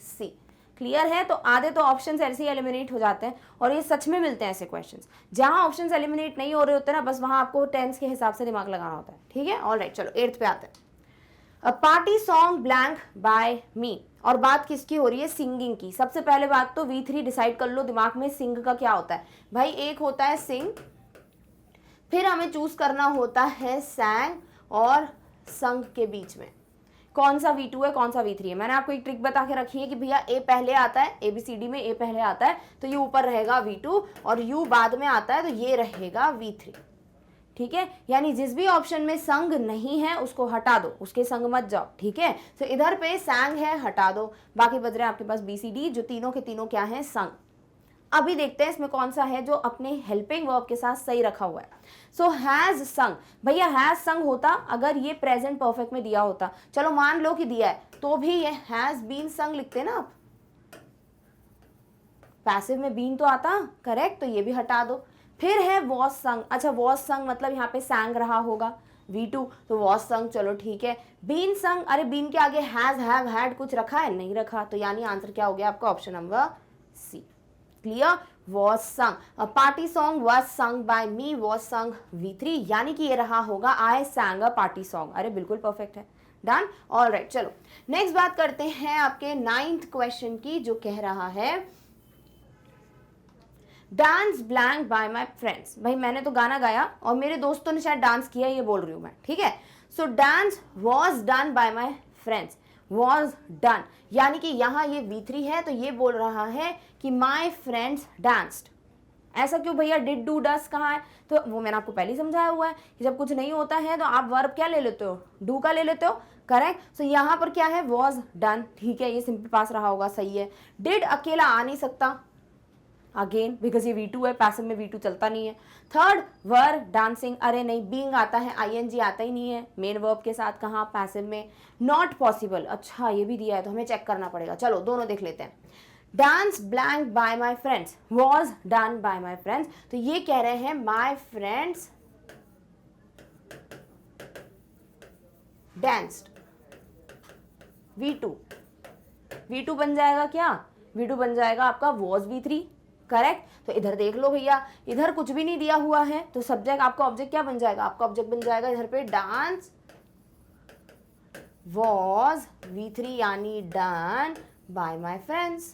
सी। क्लियर है, तो आधे तो ऑप्शंस ऐसे ही एलिमिनेट हो जाते हैं, और ये सच में मिलते हैं ऐसे क्वेश्चंस जहां ऑप्शंस एलिमिनेट नहीं हो रहे होते ना, बस वहां आपको टेंस के हिसाब से दिमाग लगाना होता है। ठीक है, ऑलराइट। चलो 8th पे आते हैं, a party song blank by me, और बात किसकी हो रही है, सिंगिंग की। सबसे पहले बात तो V3 डिसाइड कर लो दिमाग में, सिंग का क्या होता है भाई, एक होता है सिंग, फिर हमें चूज करना होता है सैंग और संग के बीच में कौन सा V2 है कौन सा V3 है। मैंने आपको एक ट्रिक बता के रखी है कि भैया ए पहले आता है, ABCD में ए पहले आता है तो ये ऊपर रहेगा V2, और U बाद में आता है तो ये रहेगा V3। ठीक है, यानी जिस भी ऑप्शन में संग नहीं है उसको हटा दो, उसके संग मत जाओ। ठीक है, तो इधर पे सैंग है, हटा दो, बाकी बच रहे हैं आपके पास BCD, जो तीनों के तीनों क्या है, संग। अभी देखते हैं इसमें कौन सा है जो अपने हेल्पिंग वर्ब के साथ सही रखा हुआ है। सो हैज संग, भैया हैज संग होता अगर ये प्रेजेंट परफेक्ट में दिया होता, चलो मान लो कि दिया है तो भी ये हैज बीन संग लिखते ना आप, पैसिव में बीन तो आता, करेक्ट, तो ये भी हटा दो। फिर है वॉज संग, अच्छा वॉज संग मतलब यहाँ पे सैंग रहा होगा V2, तो वॉज संग, चलो ठीक है। बीन संग, अरे बीन के आगे हैज, हैव, हैड कुछ रखा है, नहीं रखा, तो यानी आंसर क्या हो गया आपका option number C. Clear, was sung, a party song was sung by me was sung V3, यानी कि ये रहा होगा I sang a party song। अरे बिल्कुल परफेक्ट है, डन, ऑल राइट। चलो नेक्स्ट बात करते हैं आपके 9th क्वेश्चन की, जो कह रहा है dance blank by my friends. भाई मैंने तो गाना गाया और मेरे दोस्तों ने शायद डांस किया, ये बोल रही हूँ मैं। ठीक है, सो dance was done by my friends, was done, यानी कि यहाँ ये V3 है तो ये बोल रहा है कि माई फ्रेंड्स डांस्ड। ऐसा क्यों भैया, डिड डू डस कहाँ है, तो वो मैंने आपको पहले ही समझाया हुआ है कि जब कुछ नहीं होता है तो आप वर्ब क्या ले लेते हो, डू का ले लेते हो, करेक्ट। सो यहाँ पर क्या है, वॉज डन। ठीक है, ये सिंपल पास रहा होगा, सही है। डिड अकेला आ नहीं सकता, अगेन बिकॉज ये V2 है, पैसिव में V2 चलता नहीं है। थर्ड वर डांसिंग, अरे नहीं, बीइंग आता है, ING आता ही नहीं है मेन वर्ब के साथ, कहाँ, पैसिव में। नॉट पॉसिबल, अच्छा ये भी दिया है तो हमें चेक करना पड़ेगा, चलो दोनों देख लेते हैं। Dance blank by my friends, was done by my friends, तो ये कह रहे हैं माई फ्रेंड्स डांस्ड, V2 बन जाएगा क्या, V2 बन जाएगा आपका वॉज V3, करेक्ट। तो इधर देख लो भैया, इधर कुछ भी नहीं दिया हुआ है, तो सब्जेक्ट आपका ऑब्जेक्ट क्या बन जाएगा, आपका ऑब्जेक्ट बन जाएगा इधर पे डांस was V3 यानी done by my friends।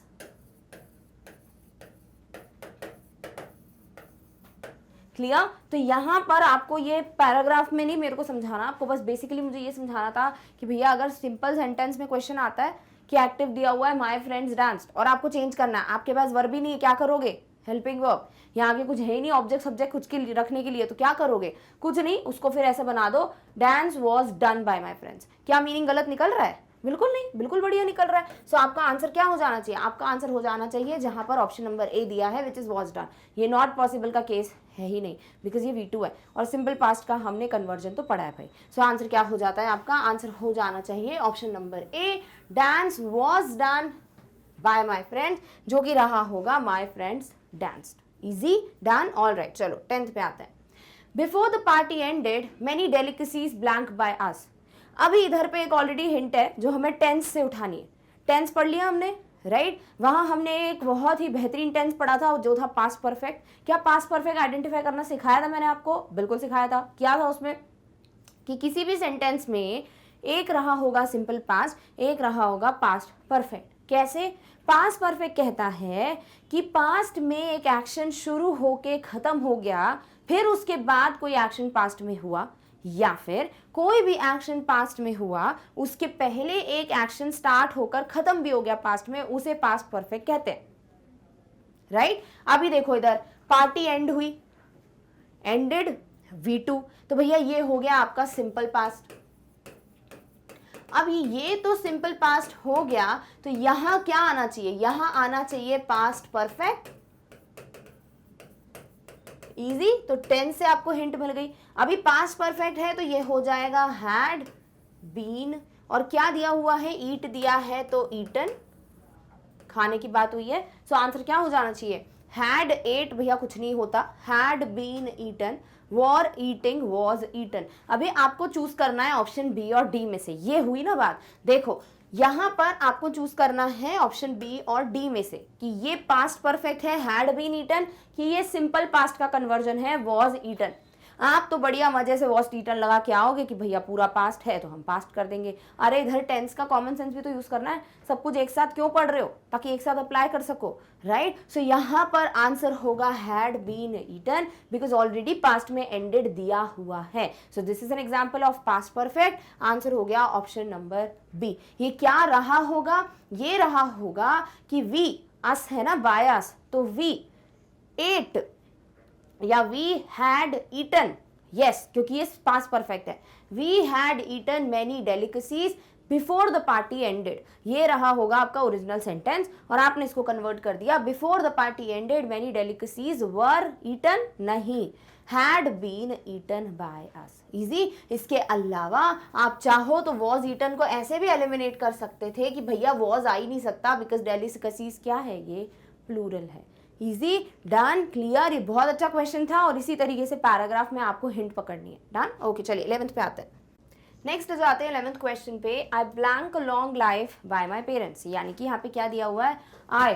Clear. तो यहां पर आपको ये पैराग्राफ में नहीं मेरे को समझाना, आपको बस बेसिकली मुझे ये समझाना था कि भैया अगर सिंपल सेंटेंस में क्वेश्चन आता है कि एक्टिव दिया हुआ है माय फ्रेंड्स डांस्ड और आपको चेंज करना है, आपके पास वर्ब ही नहीं है, क्या करोगे, हेल्पिंग वर्ब, यहाँ आगे कुछ है ही नहीं ऑब्जेक्ट सब्जेक्ट कुछ के लिए रखने के लिए, तो क्या करोगे, कुछ नहीं, उसको फिर ऐसे बना दो dance was done by my friends. क्या मीनिंग गलत निकल रहा है, बिल्कुल नहीं, बिल्कुल बढ़िया निकल रहा है। सो आपका आंसर क्या हो जाना चाहिए, आपका आंसर हो जाना चाहिए जहां पर ऑप्शन नंबर ए दिया है विच इज वॉज डन। ये नॉट पॉसिबल का केस है ही नहीं, बिकॉज ये V2 है और सिंपल पास्ट का हमने कन्वर्जन तो पढ़ा है भाई। सो आंसर क्या हो जाता है, आपका आंसर हो जाना चाहिए option number A, dance was done by my friends, जो कि रहा होगा my friends danced. Easy, done, all right. चलो 10th पे आते हैं। Before the party ended many delicacies blank by us. अभी इधर पे एक ऑलरेडी हिंट है जो हमें टेंस से उठानी है। टेंस पढ़ लिया हमने, राइट। वहां हमने एक बहुत ही बेहतरीन टेंस पढ़ा था जो था पास्ट परफेक्ट। क्या पास्ट परफेक्ट आइडेंटिफाई करना सिखाया था मैंने आपको, बिल्कुल सिखाया था। क्या था उसमें कि किसी भी सेंटेंस में एक रहा होगा सिंपल पास्ट, एक रहा होगा पास्ट परफेक्ट। कैसे, पास्ट परफेक्ट कहता है कि पास्ट में एक एक्शन शुरू होके खत्म हो गया, फिर उसके बाद कोई एक्शन पास्ट में हुआ, या फिर कोई भी एक्शन पास्ट में हुआ उसके पहले एक एक्शन स्टार्ट होकर खत्म भी हो गया पास्ट में, उसे पास्ट परफेक्ट कहते हैं, राइट। अभी देखो इधर पार्टी एंड हुई, एंडेड V2, तो भैया ये हो गया आपका सिंपल पास्ट। अभी ये तो सिंपल पास्ट हो गया, तो यहां क्या आना चाहिए, यहां आना चाहिए पास्ट परफेक्ट। इजी, तो 10 से आपको हिंट मिल गई। अभी पास्ट परफेक्ट है तो ये हो जाएगा हैड बीन, और क्या दिया हुआ है, ईट दिया है तो ईटन, खाने की बात हुई है। सो आंसर क्या हो जाना चाहिए, हैड एट, भैया कुछ नहीं होता, had been eaten, were eating was eaten. अभी आपको चूज करना है ऑप्शन बी और डी में से, ये हुई ना बात। देखो यहां पर आपको चूज करना है ऑप्शन बी और डी में से कि ये पास्ट परफेक्ट है हैड बीन ईटन, कि ये सिंपल पास्ट का कन्वर्जन है वॉज ईटन। आप तो बढ़िया मजे से वॉज ईटन लगा के आओगे कि भैया पूरा पास्ट है तो हम पास्ट कर देंगे। अरे इधर टेंस का कॉमन सेंस भी तो यूज करना है, सब कुछ एक साथ क्यों पढ़ रहे हो, ताकि एक साथ अप्लाई कर सको, राइट। सो यहाँ पर आंसर होगा had been eaten, because already past में एंडेड दिया हुआ है। So this is an example of past perfect. Answer हो गया ऑप्शन नंबर बी। ये क्या रहा होगा, ये रहा होगा कि वी अस है ना, बायस, तो वी एट या वी हैड ईटन, यस, क्योंकि ये पास्ट परफेक्ट है। We had eaten many delicacies before the party ended, ये रहा होगा आपका ओरिजिनल सेंटेंस, और आपने इसको कन्वर्ट कर दिया before the party ended many delicacies were eaten, नहीं, had been eaten by us. Easy. इसके अलावा आप चाहो तो वॉज ईटन को ऐसे भी एलिमिनेट कर सकते थे कि भैया वॉज आ ही नहीं सकता, बिकॉज डेलिकेसीज क्या है, ये प्लूरल है। Easy, done, clear. ये बहुत अच्छा क्वेश्चन था और इसी तरीके से पैराग्राफ में आपको हिंट पकड़नी है। Done, okay. चलिए 11th पे आते हैं। नेक्स्ट जो आते हैं 11th क्वेश्चन पे, आई blank long life by my parents, यानी कि यहाँ पे क्या दिया हुआ है, आई,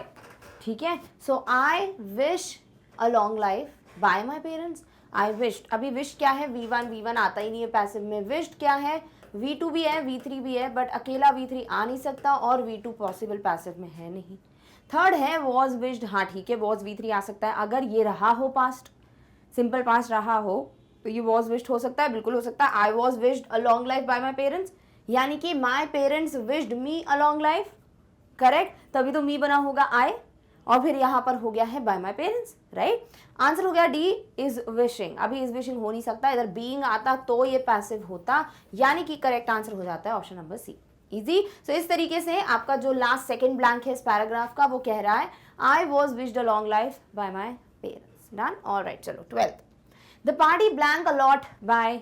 ठीक है। So I wish a long life by my parents, I wished. अभी विश क्या है, V1 आता ही नहीं है पैसिव में। विश्ड क्या है, V2 भी है V3 भी है, बट अकेला V3 आ नहीं सकता और V2 पॉसिबल पैसिव में है नहीं। थर्ड है वॉज विश्ड, हाँ ठीक है, वॉज V3 आ सकता है अगर ये रहा हो पास्ट, सिंपल पास्ट रहा हो तो ये वॉज विश्ड हो सकता है, बिल्कुल हो सकता है। I was wished a long life by my parents, यानी कि my parents wished me a long life, correct, तभी तो मी बना होगा आई, और फिर यहाँ पर हो गया है bye my parents, right. Answer हो गया डी इज विशिंग। अभी इज विशिंग हो नहीं सकता, इधर बीइंग आता तो ये पैसिव होता, यानी कि करेक्ट आंसर हो जाता है ऑप्शन नंबर सी। इजी। सो इस तरीके से आपका जो लास्ट सेकंड ब्लैंक है इस पैराग्राफ का, वो कह रहा है I was wished a long life by my parents. Done, all right. चलो 12th, the party blank a lot by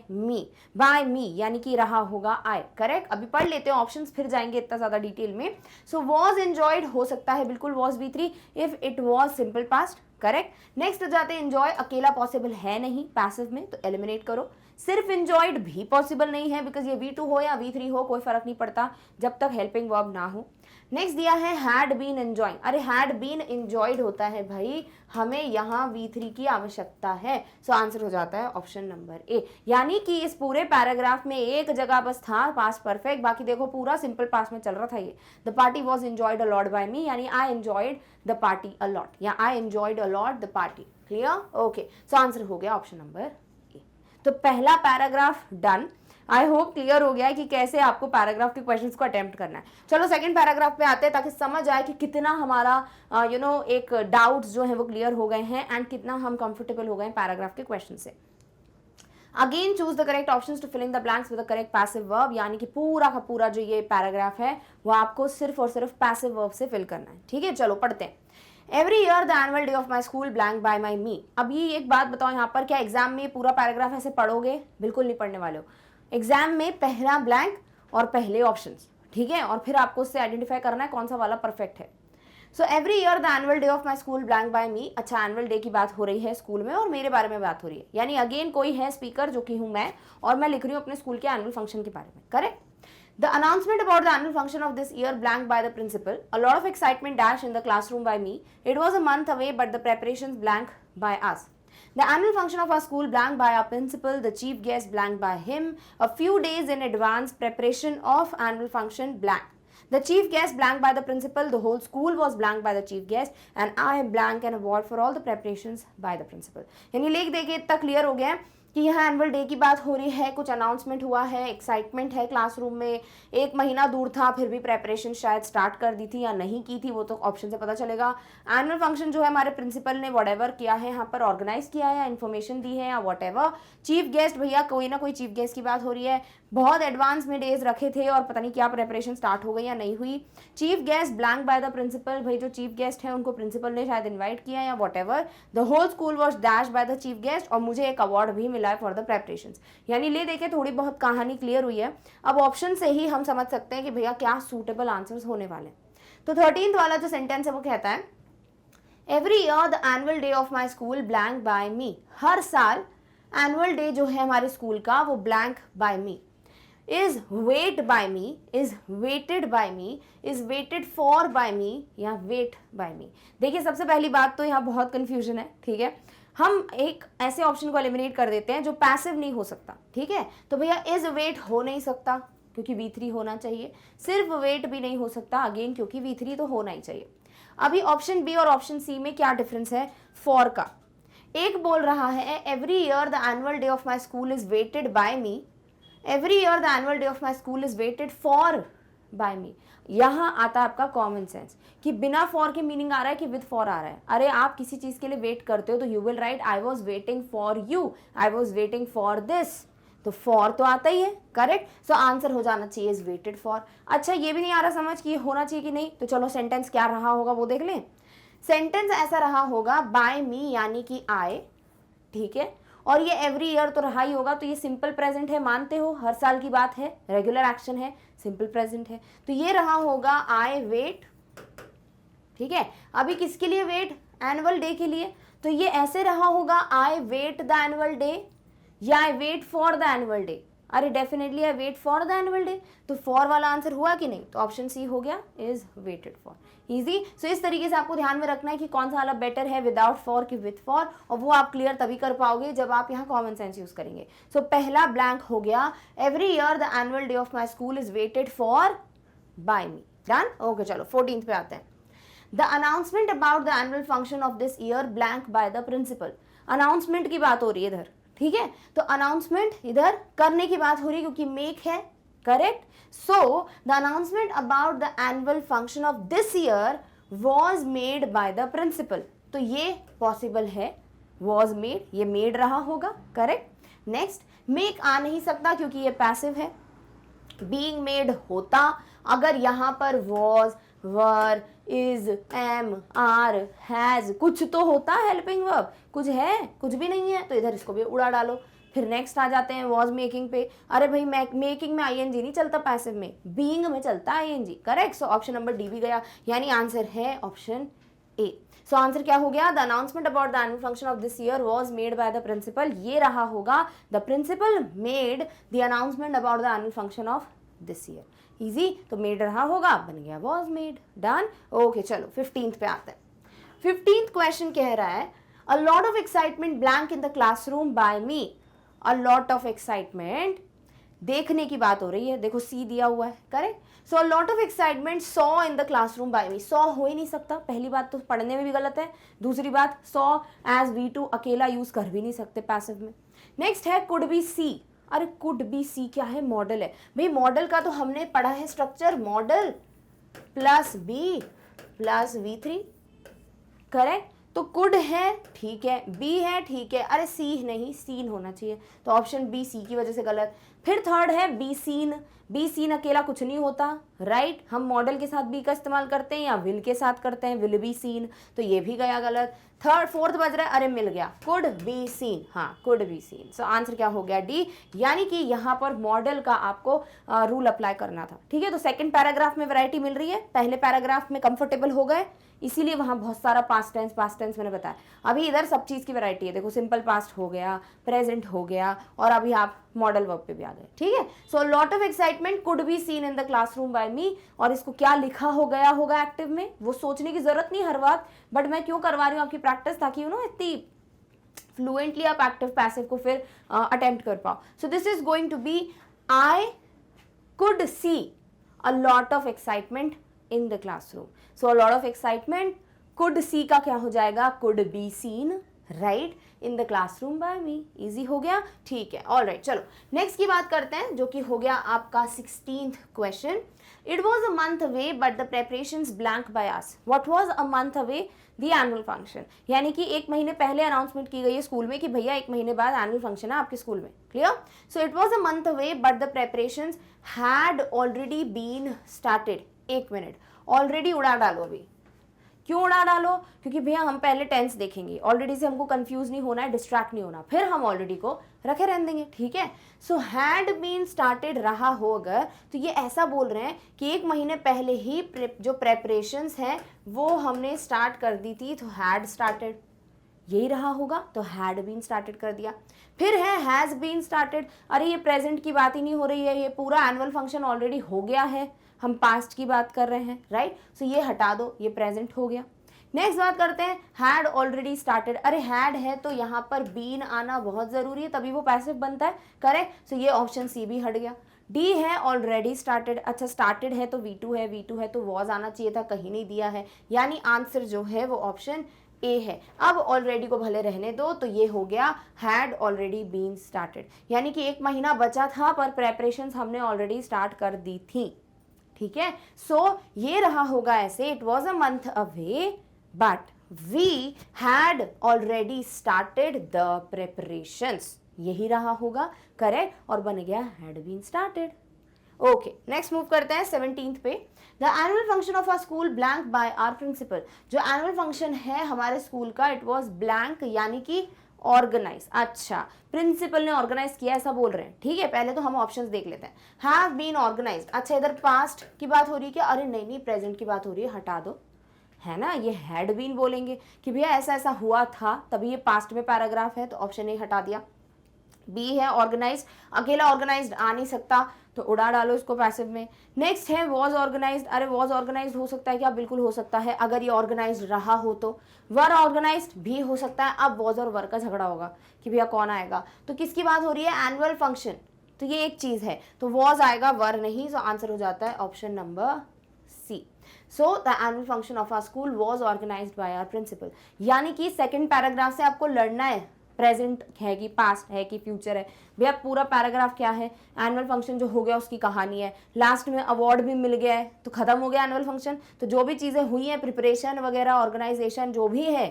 me, यानी कि रहा होगा आई, करेक्ट। अभी पढ़ लेते हैं ऑप्शंस, फिर जाएंगे इतना ज्यादा डिटेल में। सो वॉज एंजॉयड हो सकता है, बिल्कुल was V3 if it was simple past, correct. Next हो जाते हैं एंजॉय, अकेला पॉसिबल है नहीं पैसिव में, तो एलिमिनेट करो। सिर्फ एंजॉयड भी पॉसिबल नहीं है, बिकॉज ये V2 हो या V3 हो कोई फर्क नहीं पड़ता जब तक हेल्पिंग वर्ब ना हो। नेक्स्ट दिया है हैड बीन एंजॉइंग, अरे हैड बीन एंजॉयड होता है भाई, हमें यहाँ V3 की आवश्यकता है। सो आंसर हो जाता है ऑप्शन नंबर ए। यानी कि इस पूरे पैराग्राफ में एक जगह बस था पास्ट परफेक्ट, बाकी देखो पूरा सिंपल पास्ट में चल रहा था ये। The party was enjoyed a lot by me, यानी I enjoyed the party a lot, या I enjoyed a lot the party. Clear? Okay, so answer हो गया ऑप्शन नंबर ए। तो पहला paragraph done. I hope clear हो गया है कि कैसे आपको पैराग्राफ के क्वेश्चंस को अटेम्प्ट करना है। चलो सेकंड पैराग्राफ पे आते हैं ताकि समझ आए कि कितना हमारा एक डाउट्स जो है वो क्लियर हो गए हैं एंड कितना हम कंफर्टेबल हो गए हैं पैराग्राफ के क्वेश्चन से। Again choose the correct options to filling the blanks with the correct passive verb, यानी कि पूरा का पूरा जो ये पैराग्राफ है वो आपको सिर्फ और सिर्फ पैसिव वर्ब से फिल करना है। ठीक है, चलो पढ़ते हैं। Every year the annual day of my school blank by my me. अब ये एक बात बताओ यहाँ पर, क्या एग्जाम में पूरा पैराग्राफ ऐसे पढ़ोगे? बिल्कुल नहीं पढ़ने वाले हो। एग्जाम में पहला ब्लैंक और पहले ऑप्शंस, ठीक है, और फिर आपको उससे आइडेंटिफाई करना है कौन सा वाला परफेक्ट है। So every year the annual day of my school blank by me. अच्छा, एनुअल डे की बात हो रही है स्कूल में और मेरे बारे में बात हो रही है, यानी अगेन कोई है स्पीकर जो कि हूं मैं, और मैं लिख रही हूँ अपने स्कूल के एनुअल फंक्शन के बारे में। Correct? The announcement about the annual function of this year blank by the principal. A lot of excitement dash in the classroom by me. It was a month away, but the preparations blank by us. The annual function of our school blank by our principal. The chief guest blank by him. A few days in advance preparation of annual function blank. The chief guest blank by the principal. The whole school was blank by the chief guest, and I blank an award for all the preparations by the principal. यानी लिख देके इतना clear हो गया है कि यहाँ annual day की बात हो रही है, कुछ अनाउंसमेंट हुआ है, एक्साइटमेंट है क्लासरूम में, एक महीना दूर था फिर भी प्रेपरेशन शायद स्टार्ट कर दी थी या नहीं की थी वो तो ऑप्शन से पता चलेगा। एनुअल फंक्शन जो है हमारे प्रिंसिपल ने व्हाटएवर किया है यहाँ पर, ऑर्गेनाइज किया है या इन्फॉर्मेशन दी है या व्हाटएवर। चीफ गेस्ट, भैया कोई ना कोई चीफ गेस्ट की बात हो रही है, बहुत एडवांस में डेज रखे थे और पता नहीं क्या प्रेपरेशन स्टार्ट हो गई या नहीं हुई। Chief guest blank by the principal, भाई जो चीफ गेस्ट है उनको प्रिंसिपल ने शायद इन्वाइट किया या whatever. The whole school was dash by the chief guest, और मुझे एक अवार्ड भी मिला है फॉर द प्रेपरेशन। यानी ले देखे थोड़ी बहुत कहानी क्लियर हुई है। अब ऑप्शन से ही हम समझ सकते हैं कि भैया क्या सूटेबल आंसर्स होने वाले। तो 13th वाला जो सेंटेंस है वो कहता है every year the annual day of my school blank by me. हर साल एनुअल डे जो है हमारे स्कूल का वो blank by me. Is wait by me, is waited by me, is waited for by me, या वेट बाय मी। देखिए सबसे पहली बात तो यहाँ बहुत कंफ्यूजन है, ठीक है। हम एक ऐसे ऑप्शन को एलिमिनेट कर देते हैं जो पैसिव नहीं हो सकता, ठीक है। तो भैया इज वेट हो नहीं सकता क्योंकि V3 होना चाहिए, सिर्फ वेट भी नहीं हो सकता अगेन क्योंकि V3 तो होना ही चाहिए। अभी ऑप्शन बी और ऑप्शन सी में क्या डिफरेंस है फॉर का। एक बोल रहा है every year the annual day of my school is waited by me, every year the annual day of my school is waited for by me. यहाँ आता है आपका कॉमन सेंस कि बिना फॉर के मीनिंग आ रहा है कि विद फॉर आ रहा है। अरे आप किसी चीज के लिए वेट करते हो तो you will right I was waiting for you, I was waiting for this, तो फॉर तो आता ही है, करेक्ट। सो आंसर हो जाना चाहिए इज वेटेड फॉर। अच्छा ये भी नहीं आ रहा समझ कि ये होना चाहिए कि नहीं, तो चलो सेंटेंस क्या रहा होगा वो देख लें। सेंटेंस ऐसा रहा होगा बाय मी यानी कि आई, ठीक है, और ये एवरी ईयर तो रहा ही होगा, तो ये सिंपल प्रेजेंट है, मानते हो, हर साल की बात है, रेगुलर एक्शन है, सिंपल प्रेजेंट है, तो ये रहा होगा आई वेट, ठीक है। अभी किसके लिए वेट? एनुअल डे के लिए, तो ये ऐसे रहा होगा I wait the annual day या I wait for the annual day. अरे definitely I wait for the annual day, तो फॉर वाला आंसर हुआ कि नहीं, तो ऑप्शन सी हो गया is waited for. Easy. So इस तरीके से आपको ध्यान में रखना है कि कौन सा वाला बेटर है, विदाउट फॉर कि विथ फॉर, और वो आप क्लियर तभी कर पाओगे जब आप यहाँ कॉमन सेंस यूज करेंगे। सो पहला ब्लैंक हो गया every year the annual day of my school is waited for by me. Done. Okay चलो 14th पे आते हैं। The announcement about the annual function of this year blank by the principal. Announcement की बात हो रही है इधर, ठीक है, तो अनाउंसमेंट इधर करने की बात हो रही है क्योंकि मेक है, correct. So the announcement about the annual function of this year was made by the principal, तो ये पॉसिबल है, वॉज मेड, ये मेड रहा होगा, करेक्ट। नेक्स्ट, मेक आ नहीं सकता क्योंकि ये पैसिव है, बीइंग मेड होता अगर यहाँ पर was, were, is, am, are, has, कुछ तो होता हेल्पिंग वर्ब, कुछ है, कुछ भी नहीं है, तो इधर इसको भी उड़ा डालो। फिर नेक्स्ट आ जाते हैं वॉज मेकिंग पे। अरे भाई मेकिंग में आईएनजी नहीं चलता पैसिव में, बीइंग में चलता ING, correct. So option number D भी गया, यानी आंसर है ऑप्शन ए। सो आंसर क्या हो गया? The announcement about the annual function of this year was made by the principal. ये रहा होगा the principal made the announcement about the annual function of this year. Easy, तो made रहा होगा, बन गया वाज मेड। डन। ओके, चलो 15th पे आते हैं। 15th क्वेश्चन कह रहा है a lot of excitement blank in the classroom by me. A lot of excitement, देखने की बात हो रही है, देखो सी दिया हुआ है, correct. So lot of excitement saw in the classroom by me. Saw हो ही नहीं सकता, पहली बात तो पढ़ने में भी गलत है, दूसरी बात सॉ एज V2 अकेला यूज कर भी नहीं सकते पैसिव में। नेक्स्ट है कुड बी सी। अरे कुड बी सी क्या है? मॉडल है भाई। मॉडल का तो हमने पढ़ा है structure, modal plus be plus V3, correct. तो कुड है, ठीक है, बी है, ठीक है, अरे सी नहीं, सीन होना चाहिए, तो ऑप्शन बी सी की वजह से गलत। फिर थर्ड है बी सीन। बी सीन अकेला कुछ नहीं होता, राइट। हम मॉडल के साथ बी का इस्तेमाल करते हैं या विल के साथ करते हैं, विल बी सीन, तो ये भी गया गलत। थर्ड फोर्थ बज रहा है, अरे मिल गया, कुड बी सीन, हाँ could be scene. So answer क्या हो गया? डी। यानी कि यहाँ पर मॉडल का आपको रूल अप्लाई करना था, ठीक है। तो सेकंड पैराग्राफ में वैरायटी मिल रही है, पहले पैराग्राफ में कंफर्टेबल हो गए, इसीलिए वहां बहुत सारा पास्ट टेंस मैंने बताया। अभी इधर सब चीज की वैरायटी है, देखो सिंपल पास्ट हो गया, प्रेजेंट हो गया, और अभी आप मॉडल वर्ब पे भी आ गए, ठीक है। So lot of excitement could be seen in the classroom by me, और इसको क्या लिखा हो गया होगा एक्टिव में, वो सोचने की जरूरत नहीं हर बात, बट मैं क्यों करवा रही हूँ आपकी प्रैक्टिस, ताकि यू नो इतनी फ्लुएंटली आप एक्टिव पैसिव को फिर अटेम्प्ट कर पाओ। So this is going to be I could see a lot of excitement in the classroom. So a lot of excitement, could see का क्या हो जाएगा? could be seen, right, in the classroom by me. easy हो गया, ठीक है। all right, चलो next की बात करते हैं, जो कि हो गया आपका 16th question. It was a month away but the preparations blank by us. What was a month away? The annual function। यानी कि एक महीने पहले अनाउंसमेंट की गई है स्कूल में कि भैया एक महीने बाद एनुअल फंक्शन है आपके स्कूल में, clear. So it was a month away but the preparations had already been started. एक मिनट, ऑलरेडी उड़ा डालो अभी। क्यों उड़ा डालो? क्योंकि भैया हम पहले टेंस देखेंगे, ऑलरेडी से हमको कंफ्यूज नहीं होना है, डिस्ट्रैक्ट नहीं होना, फिर हम ऑलरेडी को रखे रहने देंगे, ठीक है। सो हैड बीन स्टार्टेड रहा होगा, तो ये ऐसा बोल रहे हैं कि एक महीने पहले ही जो प्रेपरेशंस हैं वो हमने स्टार्ट कर दी थी, तो हैड स्टार्टेड, यही रहा होगा, तो हैड बीन स्टार्टेड कर दिया। फिर है हैज बीन स्टार्टेड। अरे ये प्रेजेंट की बात ही नहीं हो रही है, ये पूरा एनुअल फंक्शन ऑलरेडी हो गया है, हम पास्ट की बात कर रहे हैं, राइट। सो ये हटा दो, ये प्रेजेंट हो गया। नेक्स्ट बात करते हैं हैड ऑलरेडी स्टार्टेड। अरे हैड है तो यहाँ पर बीन आना बहुत जरूरी है, तभी वो पैसिव बनता है, करेक्ट। सो ये ऑप्शन सी भी हट गया। डी है ऑलरेडी स्टार्टेड। अच्छा स्टार्टेड है तो V2 है, V2 है तो वॉज आना चाहिए था, कहीं नहीं दिया है, यानी आंसर जो है वो ऑप्शन ए है। अब ऑलरेडी को भले रहने दो, तो ये हो गया हैड ऑलरेडी बीन स्टार्टेड, यानी कि एक महीना बचा था पर प्रेपरेशंस हमने ऑलरेडी स्टार्ट कर दी थी, ठीक है। सो ये रहा होगा ऐसे, it was a month away but we had already started the preparations, यही रहा होगा, करेक्ट, और बन गया had been started. Okay, next move करते हैं 17th पे। The annual function of our school blank by our principal. जो एनुअल फंक्शन है हमारे स्कूल का, इट वॉज ब्लैंक, यानी कि ऑर्गेनाइज। अच्छा, प्रिंसिपल ने ऑर्गेनाइज किया ऐसा बोल रहे हैं, ठीक है। पहले तो हम ऑप्शंस देख लेते हैं। हैव बीन ऑर्गेनाइज्ड, अच्छा इधर पास्ट की बात हो रही है क्या? अरे नहीं नहीं, प्रेजेंट की बात हो रही है, हटा दो, है ना। ये हैड बीन बोलेंगे कि भैया ऐसा ऐसा हुआ था, तभी ये पास्ट में पैराग्राफ है, तो ऑप्शन ए हटा दिया। बी है ऑर्गेनाइज, अकेला ऑर्गेनाइज्ड आ नहीं सकता, तो उड़ा डालो इसको पैसिव में। नेक्स्ट है वॉज ऑर्गेनाइज्ड। अरे वॉज ऑर्गेनाइज्ड हो सकता है क्या? बिल्कुल हो सकता है, अगर ये ऑर्गेनाइज्ड रहा हो तो। वर ऑर्गेनाइज्ड भी हो सकता है। अब वॉज और वर का झगड़ा होगा कि भैया कौन आएगा, तो किसकी बात हो रही है? एनुअल फंक्शन, तो ये एक चीज है, तो वॉज आएगा, वर नहीं। सो आंसर हो जाता है option number C. So the annual function of our school was organised by our principal. यानी कि सेकंड पैराग्राफ से आपको लड़ना है, प्रेजेंट है कि पास्ट है कि फ्यूचर है। भैया पूरा पैराग्राफ क्या है? एनुअल फंक्शन जो हो गया उसकी कहानी है, लास्ट में अवार्ड भी मिल गया है, तो खत्म हो गया एनुअल फंक्शन। तो जो भी चीज़ें हुई हैं, प्रिपरेशन वगैरह, ऑर्गेनाइजेशन जो भी है,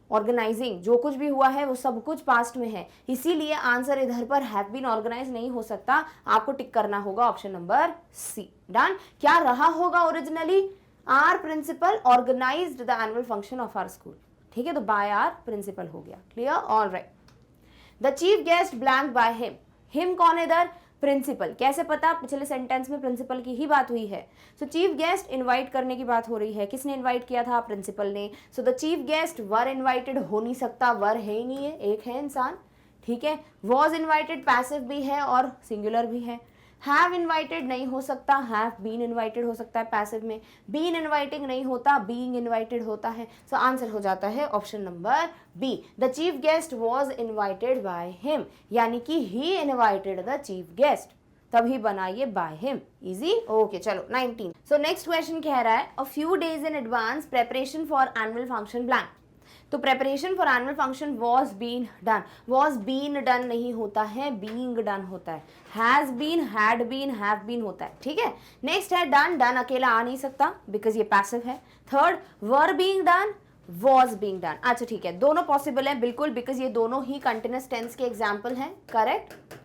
ऑर्गेनाइजिंग जो कुछ भी हुआ है, वो सब कुछ पास्ट में है, इसीलिए आंसर इधर पर हैव बीन ऑर्गेनाइज नहीं हो सकता, आपको टिक करना होगा ऑप्शन नंबर सी। डन। क्या रहा होगा originally? Our principal organised the annual function of our school, ठीक है, तो बाय आर प्रिंसिपल हो गया, clear, all right. The chief guest blank by him. Him कौन है इधर? प्रिंसिपल। कैसे पता? पिछले सेंटेंस में प्रिंसिपल की ही बात हुई है। सो चीफ गेस्ट इनवाइट करने की बात हो रही है, किसने इनवाइट किया था? प्रिंसिपल ने। सो the chief guest were invited हो नहीं सकता, वर है ही नहीं है, एक है इंसान, ठीक है। वॉज इनवाइटेड पैसिव भी है और सिंगुलर भी है। हैव इनवाइटेड नहीं हो सकता, हैव बीन इनवाइटेड हो सकता है पैसिव में। बीन इनवाइटिंग नहीं होता, बीइंग इनवाइटेड होता है। सो आंसर हो जाता है option number B, the chief guest was invited by him, यानी कि he invited the chief guest, तभी बना ये बाय हिम। इजी, ओके चलो 19। सो नेक्स्ट क्वेश्चन कह रहा है a few days in advance preparation for annual function blank. तो preparation for annual function was been done, was been done नहीं होता है, बीइंग डन होता है। Has been, had been, have been होता है, ठीक है। नेक्स्ट है डन, डन अकेला आ नहीं सकता बिकॉज ये पैसिव है। Third were being done, was being done. अच्छा ठीक है, दोनों पॉसिबल है बिल्कुल, बिकॉज ये दोनों ही कंटिन्यूअस टेंस के एग्जाम्पल हैं, करेक्ट।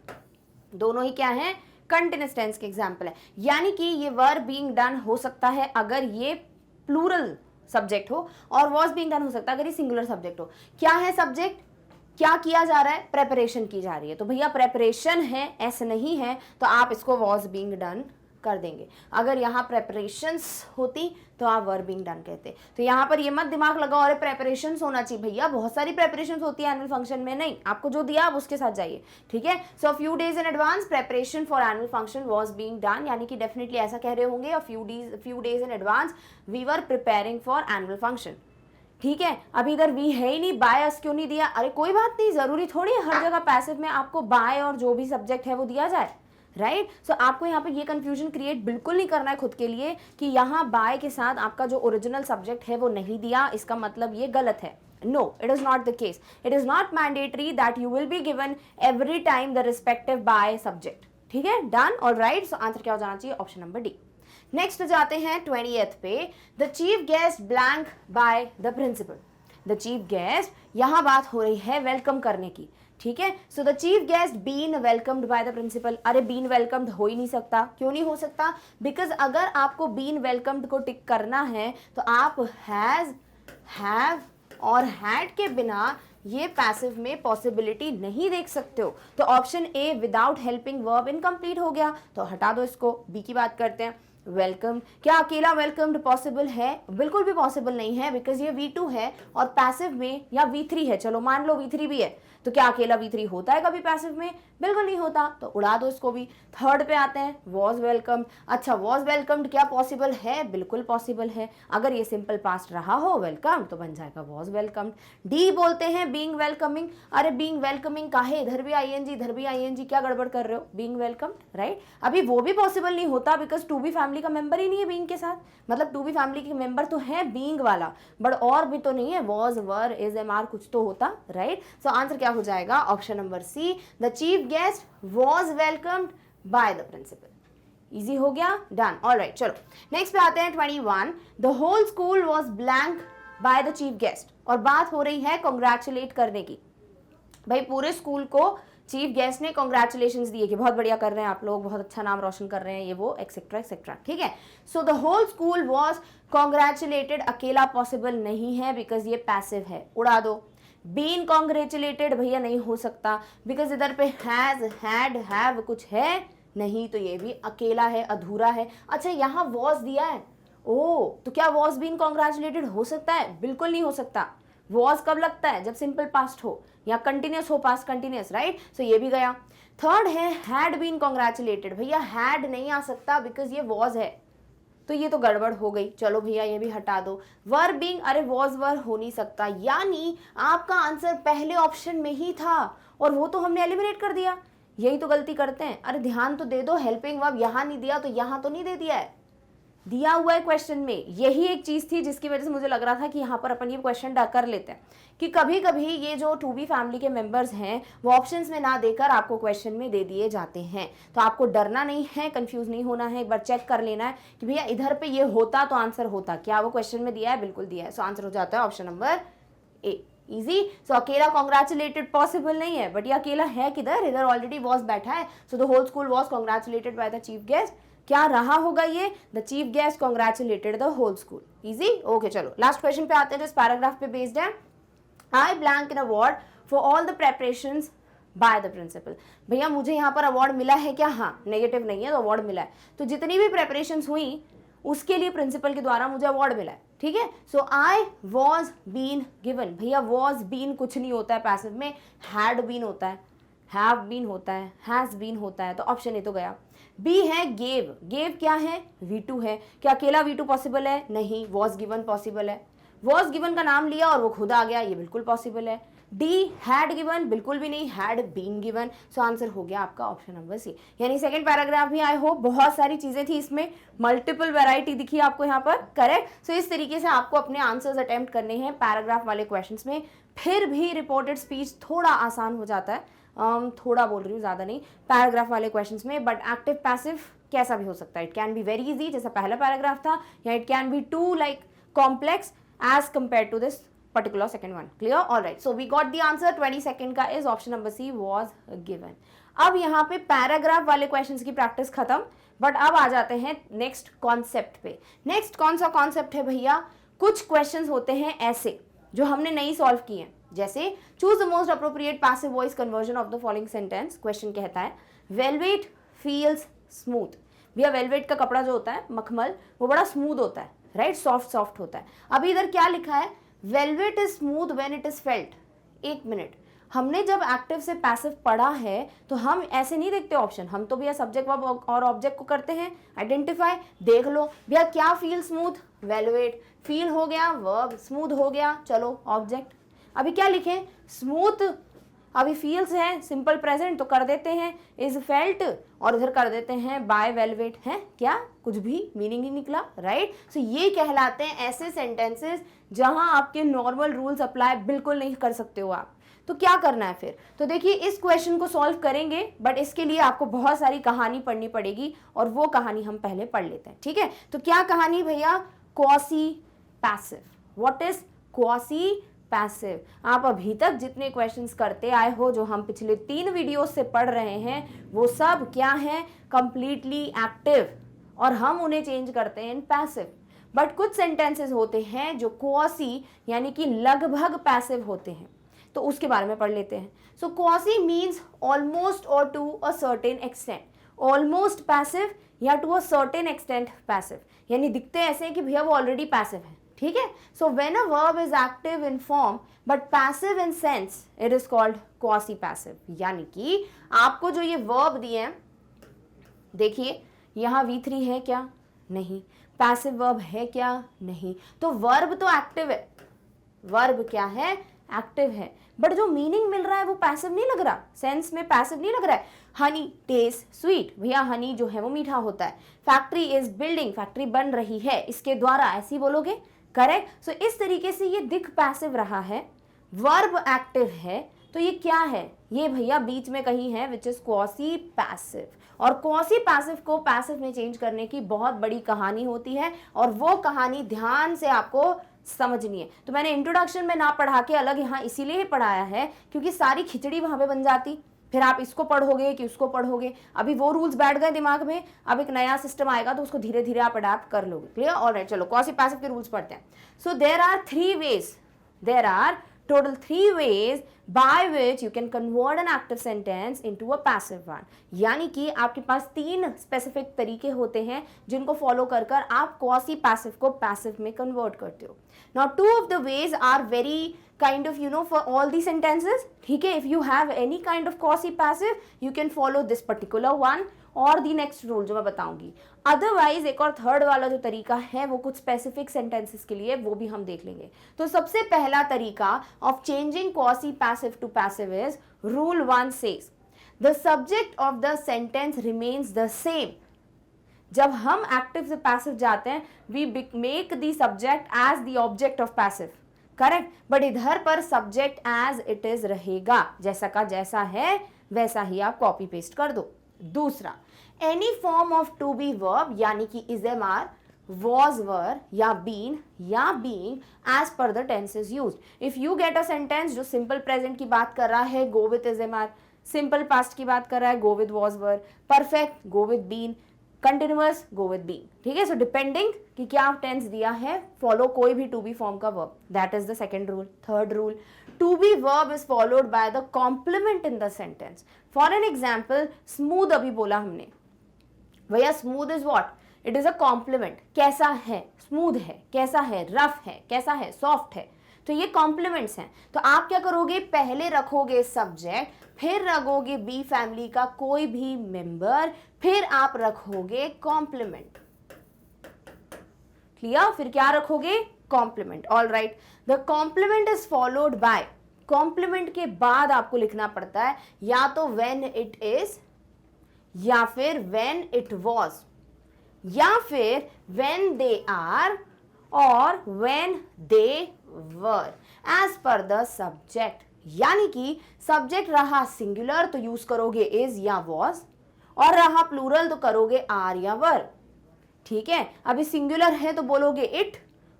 दोनों ही क्या है? कंटिन्यूअस टेंस के एग्जाम्पल है, यानी कि ये वर बीइंग डन हो सकता है अगर ये प्लूरल सब्जेक्ट हो, और वॉज बीइंग डन हो सकता है अगर ये सिंगुलर सब्जेक्ट हो। क्या है सब्जेक्ट? क्या किया जा रहा है? प्रेपरेशन की जा रही है, तो भैया प्रेपरेशन है, ऐसे नहीं है, तो आप इसको वॉज बीइंग डन कर देंगे। अगर यहाँ प्रेपरेशंस होती तो आप वर बीइंग डन कहते। तो यहाँ पर ये मत दिमाग लगाओ अरे प्रेपरेशंस होना चाहिए, भैया बहुत सारी प्रेपरेशंस होती है एनुअल फंक्शन में, नहीं, आपको जो दिया आप उसके साथ जाइए, ठीक है। So few days in advance preparation for annual function was being done, यानी कि डेफिनेटली ऐसा कह रहे होंगे a few days in advance we were preparing for annual function, ठीक है। अभी इधर वी है ही नहीं, बाय अस क्यों नहीं दिया? अरे कोई बात नहीं, जरूरी थोड़ी है हर जगह पैसिव में आपको बाय और जो भी सब्जेक्ट है वो दिया जाए, राइट। सो आपको यहाँ पे ये कंफ्यूजन क्रिएट बिल्कुल नहीं करना है खुद के लिए कि यहाँ बाय के साथ आपका जो ओरिजिनल सब्जेक्ट है वो नहीं दिया, इसका मतलब ये गलत है। No, it is not the case. It is not mandatory that you will be given every time the respective by subject. ठीक है, done, all right. So answer क्या हो जाना चाहिए? Option number D. नेक्स्ट जाते हैं 20th पे, the chief guest blank by the principal. The chief guest, यहाँ बात हो रही है वेलकम करने की, ठीक है। So the chief guest been welcomed by the principal. अरे बीन वेलकम्ड हो ही नहीं सकता, क्यों नहीं हो सकता? बिकॉज अगर आपको बीन वेलकम्ड को टिक करना है तो आप हैज, हैव और हैड के बिना ये पैसिव में पॉसिबिलिटी नहीं देख सकते हो। तो option A without helping verb incomplete हो गया, तो हटा दो इसको। बी की बात करते हैं, वेलकम। क्या अकेला वेलकम्ड पॉसिबल है? बिल्कुल भी पॉसिबल नहीं है, बिकॉज ये V2 है और पैसिव में, या V3 है, चलो मान लो V3 भी है, तो क्या अकेला V3 होता है कभी पैसिव में? बिल्कुल नहीं होता, तो उड़ा दो इसको भी। थर्ड पे आते हैं, वॉज वेलकम्ड। अच्छा वॉज वेलकम्ड क्या पॉसिबल है? बिल्कुल पॉसिबल है, अगर ये सिंपल पास्ट रहा हो वेलकम तो बन जाएगा वॉज वेलकम्ड। डी बोलते हैं बीइंग वेलकमिंग। अरे बीइंग वेलकमिंग काहे? इधर भी आईएनजी, इधर भी आईएनजी, क्या गड़बड़ कर रहे हो? Being welcomed, right. अभी वो भी पॉसिबल नहीं होता बिकॉज टू बी फैमिली का मेंबर ही नहीं है बीइंग के साथ, मतलब टू बी फैमिली के मेंबर तो है बीइंग वाला, बट और भी तो नहीं है, was, were, is, am, are कुछ तो होता, राइट। सो आंसर क्या हो जाएगा? Option number C, the chief guest was welcomed by the principal. Easy हो गया, डन, ऑलराइट। चलो नेक्स्ट पे आते हैं 21, the whole school was blank by the chief guest, और बात हो रही है कॉन्ग्रेचुलेट करने की। भाई पूरे स्कूल को चीफ गेस्ट ने कॉन्ग्रेचुलेशंस दिए कि बहुत बढ़िया कर रहे हैं आप लोग, बहुत अच्छा नाम रोशन कर रहे हैं, ये वो एक्सेट्रा एक्सेट्रा, ठीक है। So the whole school was congratulated अकेला पॉसिबल नहीं है बिकॉज ये पैसिव है, उड़ा दो। बीन कॉन्ग्रेचुलेटेड भैया नहीं हो सकता बिकॉज इधर पे हैज, हैड, हैव कुछ है नहीं, तो ये भी अकेला है, अधूरा है। अच्छा यहाँ वॉज दिया है, ओ तो क्या वॉज बीन कॉन्ग्रेचुलेटेड हो सकता है? बिल्कुल नहीं हो सकता। वॉज कब लगता है? जब सिंपल पास्ट हो या कंटिन्यूस हो, पास्ट कंटिन्यूस, राइट। सो ये भी गया। थर्ड है हैड बीन कॉन्ग्रेचुलेटेड, भैया हैड नहीं आ सकता बिकॉज ये वॉज है, तो ये तो गड़बड़ हो गई, चलो भैया ये भी हटा दो। वर बीइंग, अरे वॉज वर हो नहीं सकता, यानी आपका आंसर पहले ऑप्शन में ही था और वो तो हमने एलिमिनेट कर दिया। यही तो गलती करते हैं, अरे ध्यान तो दे दो, हेल्पिंग वर्ब यहाँ नहीं दिया तो यहाँ तो नहीं दे दिया है, दिया हुआ है क्वेश्चन में। यही एक चीज थी जिसकी वजह से मुझे लग रहा था कि यहाँ पर अपन ये क्वेश्चन कर लेते हैं कि कभी कभी ये जो टू बी फैमिली के मेंबर्स हैं वो ऑप्शंस में ना देकर आपको क्वेश्चन में दे दिए जाते हैं। तो आपको डरना नहीं है, कंफ्यूज नहीं होना है, एक बार चेक कर लेना है कि भैया इधर पे ये होता तो आंसर होता क्या, वो क्वेश्चन में दिया है, बिल्कुल दिया है। सो आंसर हो जाता है ऑप्शन नंबर ए, इजी। सो अकेला कॉन्ग्रेचुलेटेड पॉसिबल नहीं है, बट ये अकेला है किधर? इधर ऑलरेडी वॉज बैठा है। So the whole school was congratulated by the chief guest, क्या रहा होगा ये? The chief guest congratulated the whole school. Easy, okay. चलो लास्ट क्वेश्चन पे आते हैं जो इस पैराग्राफ पे बेस्ड है। I blank in award for all the preparations by the principal. भैया मुझे यहाँ पर अवार्ड मिला है क्या? हाँ, नेगेटिव नहीं है तो अवार्ड मिला है। तो जितनी भी प्रेपरेशंस हुई उसके लिए प्रिंसिपल के द्वारा मुझे अवार्ड मिला है, ठीक है। So I was been given. भैया वॉज बीन कुछ नहीं होता है पैसिव में, हैड बीन होता है, हैव बीन होता है, हैज बीन होता है, तो ऑप्शन ए तो गया। बी है गेव। गेव क्या है? V2 है। क्या अकेला V2 पॉसिबल है? नहीं, वॉज गिवन पॉसिबल है। वॉज गिवन का नाम लिया और वो खुद आ गया, ये बिल्कुल पॉसिबल है। डी हैड गिवन, बिल्कुल भी नहीं, had been given. So answer हो गया आपका ऑप्शन नंबर सी। यानी सेकंड पैराग्राफ भी आई होप बहुत सारी चीजें थी इसमें, मल्टीपल वैरायटी दिखी आपको यहाँ पर, करेक्ट। सो इस तरीके से आपको अपने आंसर्स अटेम्प्ट करने हैं पैराग्राफ वाले क्वेश्चंस में। फिर भी रिपोर्टेड स्पीच थोड़ा आसान हो जाता है, थोड़ा बोल रही हूँ, ज़्यादा नहीं, पैराग्राफ वाले क्वेश्चंस में। बट एक्टिव पैसिव कैसा भी हो सकता है, it can be very easy जैसा पहला पैराग्राफ था, या it can be too like complex as compare to this particular second one. Clear? All right. So we got the answer. 22nd का is option number C was given. अब यहाँ पे paragraph वाले questions की practice खत्म, but अब आ जाते हैं नेक्स्ट कॉन्सेप्ट पे। नेक्स्ट कौन सा कॉन्सेप्ट है भैया? कुछ क्वेश्चंस होते हैं ऐसे जो हमने नहीं सॉल्व किए हैं, जैसे choose the most appropriate passive voice conversion of the following sentence. Question कहता है वेलवेट फील्स स्मूथ। भैया वेलवेट का कपड़ा जो होता है, मखमल, वो बड़ा स्मूथ होता है, राइट, सॉफ्ट सॉफ्ट होता है। अभी इधर क्या लिखा है? Velvet is smooth when it is felt. एक मिनट, हमने जब एक्टिव से पैसिव पढ़ा है तो हम ऐसे नहीं देखते ऑप्शन, हम तो भैया सब्जेक्ट वर्ब और ऑब्जेक्ट को करते हैं आइडेंटिफाई। देख लो भैया, क्या फील स्मूथ? वेलवेट। फील हो गया वर्ब, स्मूथ हो गया, चलो ऑब्जेक्ट। अभी क्या लिखें? स्मूथ, अभी फील्स है सिंपल प्रेजेंट तो कर देते हैं इज फेल्ट, और इधर कर देते हैं बाय वेलवेट। है क्या? कुछ भी मीनिंग ही निकला, राइट। सो ये कहलाते हैं ऐसे सेंटेंसेस जहां आपके नॉर्मल रूल्स अप्लाई बिल्कुल नहीं कर सकते हो आप। तो क्या करना है फिर? तो देखिए इस क्वेश्चन को सॉल्व करेंगे, बट इसके लिए आपको बहुत सारी कहानी पढ़नी पड़ेगी, और वो कहानी हम पहले पढ़ लेते हैं, ठीक है। तो क्या कहानी भैया? Quasi passive. What is quasi passive? आप अभी तक जितने क्वेश्चंस करते आए हो, जो हम पिछले 3 वीडियोस से पढ़ रहे हैं, वो सब क्या है? कंप्लीटली एक्टिव, और हम उन्हें चेंज करते हैं इन पैसिव। बट कुछ सेंटेंसेस होते हैं जो क्वासी यानी कि लगभग पैसिव होते हैं, तो उसके बारे में पढ़ लेते हैं। सो क्वासी मीन्स ऑलमोस्ट और to a certain extent. Almost passive या to a certain extent passive, यानी दिखते ऐसे हैं कि भैया वो ऑलरेडी पैसिव है, ठीक है। So when a verb is active in form but passive in sense, it is called quasi passive. यानी कि आपको जो ये वर्ब दिए हैं, देखिए यहाँ V3 है क्या? नहीं। पैसिव वर्ब है क्या? नहीं। तो वर्ब तो एक्टिव है, वर्ब क्या है? एक्टिव है, बट जो मीनिंग मिल रहा है वो पैसिव नहीं लग रहा, सेंस में पैसिव नहीं लग रहा है। हनी टेस्ट स्वीट, भैया हनी जो है वो मीठा होता है। फैक्ट्री इज बिल्डिंग, फैक्ट्री बन रही है इसके द्वारा, ऐसे ही बोलोगे, करेक्ट। सो इस तरीके से ये दिख पैसिव रहा है, वर्ब एक्टिव है, तो ये क्या है? ये भैया बीच में कहीं है, विच इज क्वासी पैसिव। और क्वासी पैसिव को पैसिव में चेंज करने की बहुत बड़ी कहानी होती है, और वो कहानी ध्यान से आपको समझनी है। तो मैंने इंट्रोडक्शन में ना पढ़ा के अलग यहाँ इसीलिए पढ़ाया है क्योंकि सारी खिचड़ी वहां पे बन जाती, फिर आप इसको पढ़ोगे कि उसको पढ़ोगे। अभी वो रूल्स बैठ गए दिमाग में, अब एक नया सिस्टम आएगा तो उसको धीरे धीरे आप अडेप्ट कर लोगे। क्लियर? ऑलराइट, चलो क्वासी पैसिव के रूल्स पढ़ते हैं। So there are 3 ways, there are total 3 ways by which you can convert an active sentence into a passive one। यानी कि आपके पास 3 स्पेसिफिक तरीके होते हैं जिनको फॉलो कर कर आप क्वासी पैसिव को पैसिव में कन्वर्ट करते हो। Now 2 of the ways are very kind of for all the sentences, ठीक है। If you have any kind of quasi passive you can follow this particular one और दी नेक्स्ट रूल जो मैं बताऊंगी। अदरवाइज एक और थर्ड वाला जो तरीका है वो कुछ स्पेसिफिक सेंटेंसेस के लिए, वो भी हम देख लेंगे। तो सबसे पहला तरीका of changing quasi passive to passive is rule 1 says the subject of the sentence remains the same. जब हम एक्टिव से पैसिव जाते हैं we make the subject as the object of passive, correct. But इधर पर सब्जेक्ट एज इट इज रहेगा, जैसा का जैसा है वैसा ही आप कॉपी पेस्ट कर दो। दूसरा, any form of to be verb यानी कि is am are, was were या बीन या being as per the tenses used. If you get a sentence जो सिंपल प्रेजेंट की बात कर रहा है go with is am are, simple past की बात कर रहा है go with was were, perfect go with been, continuous go with be, ठीक है। सो डिपेंडिंग कि क्या टेंस दिया है, फॉलो कोई भी टू बी फॉर्म का verb, that is the second rule. Third rule, to be verb is followed by the complement in the sentence. For an example, smooth अभी बोला हमने, भैया smooth is what, it is a complement. कैसा है, smooth है, कैसा है, rough है, कैसा है, सॉफ्ट है, तो ये कॉम्प्लीमेंट्स हैं। तो आप क्या करोगे, पहले रखोगे सब्जेक्ट, फिर रखोगे बी फैमिली का कोई भी मेंबर, फिर आप रखोगे कॉम्प्लीमेंट। क्लियर? फिर क्या रखोगे, complement. All right, the complement is followed by, complement के बाद आपको लिखना पड़ता है या तो व्हेन इट इज, या फिर व्हेन इट वॉज, या फिर व्हेन दे आर, और when they were, as per the subject. यानी कि सब्जेक्ट रहा सिंगुलर तो यूज करोगे इज या वॉज, और रहा प्लूरल तो करोगे आर या वर, ठीक है। अभी सिंगुलर है तो बोलोगे इट,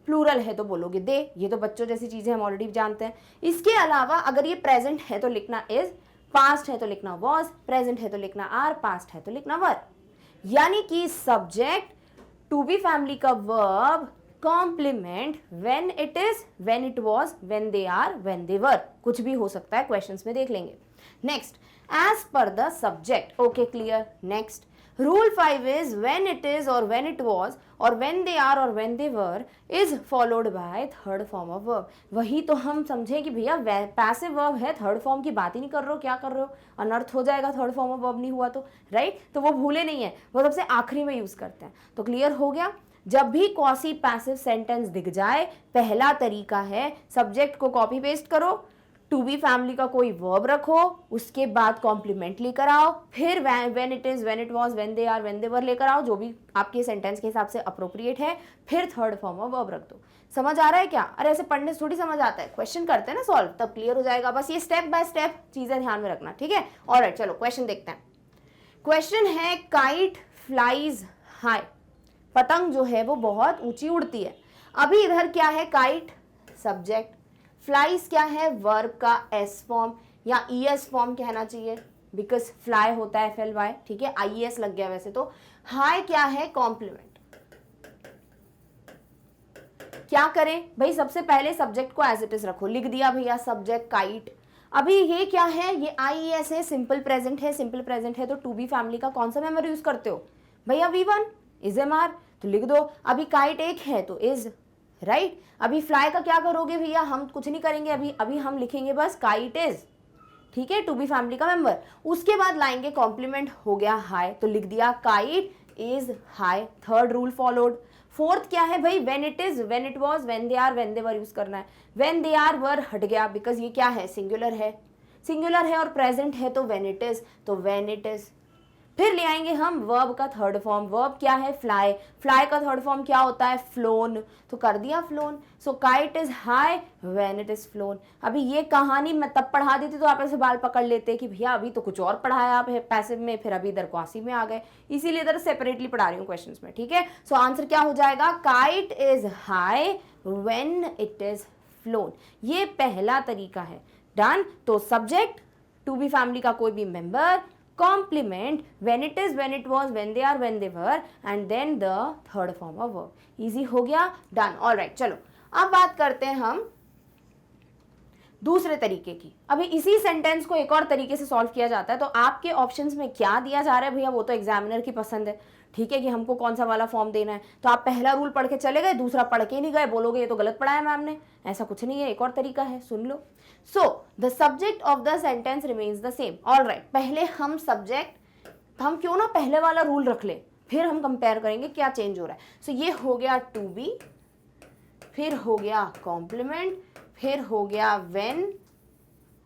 प्लूरल है तो बोलोगे दे, ये तो बच्चों जैसी चीजें हम ऑलरेडी जानते हैं। इसके अलावा अगर ये प्रेजेंट है तो लिखना इज, पास्ट है तो लिखना वॉज, प्रेजेंट है तो लिखना आर, पास्ट है तो लिखना वर। यानी कि सब्जेक्ट टू बी फैमिली का verb complement when it is, when it was, when they are, when they were, कुछ भी हो सकता है, क्वेश्चंस में देख लेंगे। Next, as per the subject. Okay clear. Next, rule 5 is when it is और व्हेन इट वॉज और व्हेन दे आर और when they were is followed by third form of verb. वही तो हम समझे कि भैया पैसिव वर्ब है, थर्ड फॉर्म की बात ही नहीं कर रहे हो, क्या कर रहे हो, अनर्थ हो जाएगा थर्ड फॉर्म ऑफ वर्ब नहीं हुआ तो, राइट। तो वो भूले नहीं है, वो सबसे आखिरी में यूज करते हैं। तो क्लियर हो गया। जब भी क्वासी पैसिव सेंटेंस दिख जाए, पहला तरीका है सब्जेक्ट को कॉपी पेस्ट करो, टू बी फैमिली का कोई वर्ब रखो, उसके बाद कॉम्प्लीमेंट लेकर आओ, फिर when it is, when it was, when they are, when they were लेकर आओ, जो भी आपके सेंटेंस के हिसाब से अप्रोप्रिएट है, फिर थर्ड फॉर्म ऑफ वर्ब रख दो। समझ आ रहा है क्या? अरे ऐसे पढ़ने से थोड़ी समझ आता है, क्वेश्चन करते हैं ना सॉल्व, तब क्लियर हो जाएगा। बस ये स्टेप बाय स्टेप चीजें ध्यान में रखना, ठीक है। ऑलराइट, चलो क्वेश्चन देखते हैं। क्वेश्चन है काइट फ्लाइज हाई, पतंग जो है वो बहुत ऊंची उड़ती है। अभी इधर क्या है, काइट सब्जेक्ट, फ्लाइज क्या है, वर्ब का एस फॉर्म या ईएस फॉर्म कहना चाहिए, बिकॉज फ्लाई होता है FLY, ठीक है, IES लग गया वैसे तो। हाई क्या है, कॉम्प्लीमेंट। क्या करें भाई, सबसे पहले सब्जेक्ट को एज इट इज रखो, लिख दिया भैया सब्जेक्ट काइट। अभी ये क्या है, ये IES है, सिंपल प्रेजेंट है, सिंपल प्रेजेंट है तो टू बी फैमिली का कौन सा मेंबर यूज करते हो भैया, V1 इज MR, तो लिख दो। अभी काइट एक है तो इज, राइट। अभी फ्लाई का क्या करोगे भैया, हम कुछ नहीं करेंगे, अभी हम लिखेंगे बस काइट इज, ठीक है, टू बी फैमिली का मेंबर। उसके बाद लाएंगे कॉम्प्लीमेंट, हो गया हाई, तो लिख दिया kite is high, third rule followed. Fourth क्या है भाई, when it is, when it was, when they are, when they were use करना है। व्हेन दे आर वर हट गया, बिकॉज ये क्या है, सिंगुलर है, सिंगुलर है और प्रेजेंट है तो व्हेन इट इज, तो व्हेन इट इज। फिर ले आएंगे हम वर्ब का थर्ड फॉर्म, वर्ब क्या है, फ्लाई, फ्लाई का थर्ड फॉर्म क्या होता है, फ्लोन, तो कर दिया phloem. So kite is high when it is phloem. अभी ये कहानी मैं तब पढ़ा देती तो आप ऐसे बाल पकड़ लेते कि भैया अभी तो कुछ और पढ़ाया आप पैसिव में, फिर अभी इधर क्वासी में आ गए, इसीलिए इधर सेपरेटली पढ़ा रही हूँ क्वेश्चंस में, ठीक है। सो आंसर क्या हो जाएगा, kite is high when it is phloem. ये पहला तरीका है, डन। तो सब्जेक्ट टू बी फैमिली का कोई भी member, complement when it is, when it was, when they are, when they were, and then the third form of verb. Easy हो गया, done. All right, चलो अब बात करते हैं हम दूसरे तरीके की। अभी इसी सेंटेंस को एक और तरीके से सॉल्व किया जाता है, तो आपके ऑप्शंस में क्या दिया जा रहा है भैया, वो तो एग्जामिनर की पसंद है, ठीक है, कि हमको कौन सा वाला फॉर्म देना है। तो आप पहला रूल पढ़ के चले गए, दूसरा पढ़ के नहीं गए, बोलोगे ये तो गलत पढ़ाया मैम ने, ऐसा कुछ नहीं है, एक और तरीका है, सुन लो। So the subject of the sentence remains the same. All right, पहले हम सब्जेक्ट, हम क्यों ना पहले वाला रूल रख ले, फिर हम कंपेयर करेंगे क्या चेंज हो रहा है। सो ये हो गया टू बी, फिर हो गया कॉम्प्लीमेंट, फिर हो गया व्हेन,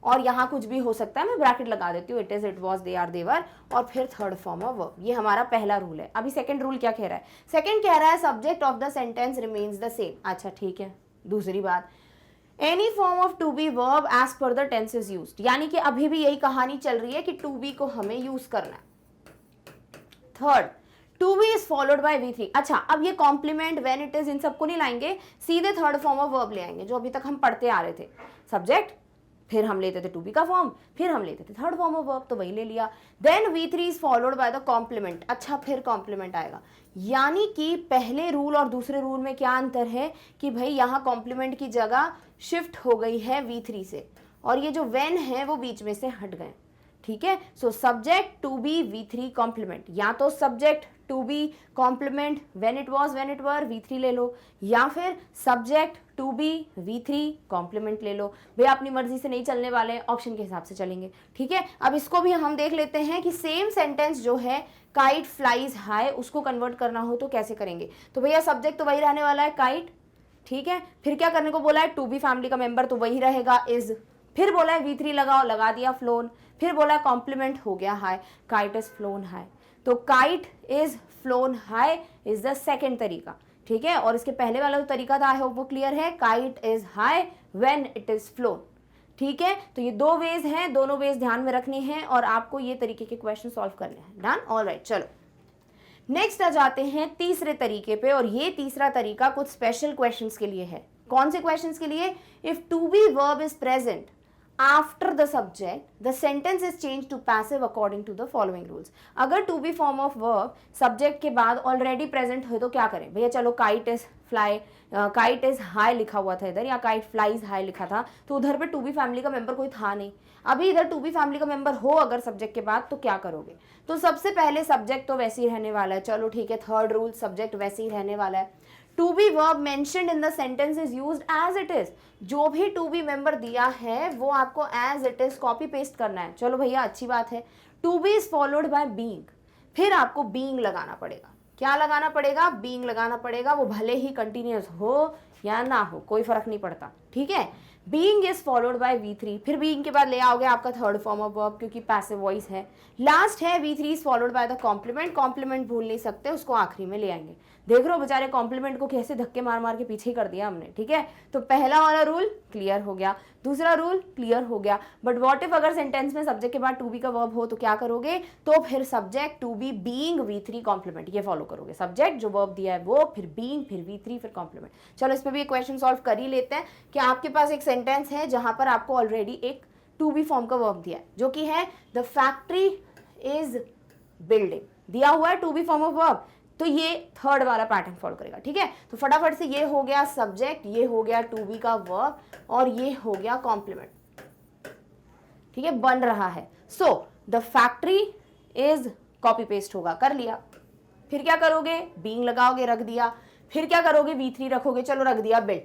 और यहाँ कुछ भी हो सकता है, मैं ब्रैकेट लगा देती हूँ, it is, it was, they are, they were, और फिर थर्ड फॉर्म ऑफ वर्ब। ये हमारा पहला रूल है। अभी सेकंड रूल क्या कह रहा है, सेकंड कह रहा है subject of the sentence remains the same. अच्छा ठीक है, दूसरी बात, any form of to be verb as per the tense is used, यानी कि अभी भी यही कहानी चल रही है कि टू बी को हमें यूज करना है। Third, to be is followed by V3। अच्छा, अब ये कॉम्प्लीमेंट, व्हेन इट इज, इन सबको नहीं लाएंगे, सीधे थर्ड फॉर्म ऑफ वर्ब ले आएंगे, जो अभी तक हम पढ़ते आ रहे थे। सब्जेक्ट फिर हम लेते थे टू बी का फॉर्म, फिर हम लेते थे थर्ड फॉर्म ऑफ वर्ब, तो वही ले लिया। Then V3 is followed by the complement. अच्छा, फिर कॉम्प्लीमेंट आएगा, यानी कि पहले रूल और दूसरे रूल में क्या अंतर है कि भाई यहाँ कॉम्प्लीमेंट की जगह शिफ्ट हो गई है V3 से, और ये जो वेन है वो बीच में से हट गए। ठीक है, so subject to be V3 complement, या तो subject to be complement when it was when it were V3 ले लो, या फिर subject to be V3 complement ले लो। भैया अपनी मर्जी से नहीं चलने वाले, ऑप्शन के हिसाब से चलेंगे। ठीक है, अब इसको भी हम देख लेते हैं कि सेम सेंटेंस जो है काइट फ्लाइज हाई, उसको कन्वर्ट करना हो तो कैसे करेंगे। तो भैया सब्जेक्ट तो वही रहने वाला है काइट, ठीक है, फिर क्या करने को बोला है, टू बी फैमिली का मेंबर तो वही रहेगा इज, फिर बोला है V3 लगाओ, लगा दिया फ्लोन, फिर बोला है कॉम्प्लीमेंट हो गया high, kite is flown high. तो kite is flown high is the second तरीका। ठीक है, और इसके पहले वाला जो तरीका था आई होप वो क्लियर है, kite is high when it is phloem. ठीक है, तो ये दो वेज हैं, दोनों वेज ध्यान में रखने हैं और आपको ये तरीके के क्वेश्चन सॉल्व करने हैं। डन, ऑलराइट, चलो नेक्स्ट आ जाते हैं तीसरे तरीके पे, और ये तीसरा तरीका कुछ स्पेशल क्वेश्चंस के लिए है। कौन से क्वेश्चंस के लिए? If to be verb is present after the subject the sentence is change to passive according to the following rules. अगर to be form of verb subject के बाद ऑलरेडी प्रेजेंट हो तो क्या करें भैया, चलो kite is fly, kite is high लिखा हुआ था इधर, या काइट फ्लाइज हाई लिखा था, तो उधर पे टू बी फैमिली का मेंबर कोई था नहीं। अभी इधर टू बी फैमिली का मेंबर हो अगर सब्जेक्ट के बाद, तो क्या करोगे? तो सबसे पहले सब्जेक्ट तो वैसे ही रहने वाला है, चलो ठीक है, थर्ड रूल सब्जेक्ट वैसे ही रहने वाला है। To be verb mentioned in the sentence is used as it is. जो भी टू बी मेंबर दिया है वो आपको as it is copy paste करना है। चलो भैया अच्छी बात है। To be is followed by being, फिर आपको बीइंग लगाना पड़ेगा। क्या लगाना पड़ेगा? बीइंग लगाना पड़ेगा, वो भले ही कंटिन्यूअस हो या ना हो, कोई फर्क नहीं पड़ता। ठीक है, being is followed by V3, फिर बीइंग के बाद ले आओगे आपका थर्ड फॉर्म ऑफ वर्ब, क्योंकि पैसिव वॉइस है। लास्ट है V3 is followed by the complement, complement भूल नहीं सकते, उसको आखिरी में ले आएंगे। देख रहे हो बेचारे कॉम्प्लीमेंट को कैसे धक्के मार मार के पीछे ही कर दिया हमने। ठीक है, तो पहला वाला रूल क्लियर हो गया, दूसरा रूल क्लियर हो गया। बट व्हाट इफ अगर सेंटेंस में सब्जेक्ट के बाद टू बी का वर्ब हो तो क्या करोगे? तो फिर subject to be being V3 complement, ये फॉलो करोगे। सब्जेक्ट जो वर्ब दिया है वो, फिर बीइंग, फिर V3, फिर कॉम्प्लीमेंट। चलो इस पे भी एक क्वेश्चन सॉल्व कर ही लेते हैं कि आपके पास एक सेंटेंस है जहां पर आपको ऑलरेडी एक टू बी फॉर्म का वर्ब दिया है, जो कि है द फैक्ट्री इज बिल्डिंग, दिया हुआ है to be form of verb, तो ये थर्ड वाला पैटर्न फॉलो करेगा। ठीक है, तो फटाफट से ये हो गया सब्जेक्ट, ये हो गया टू बी का वर्ब, और ये हो गया कॉम्प्लीमेंट। ठीक है, बन रहा है। So the factory is copy paste होगा, कर लिया। फिर क्या करोगे? बीइंग लगाओगे, रख दिया। फिर क्या करोगे? V3 रखोगे, चलो रख दिया बिल्ड,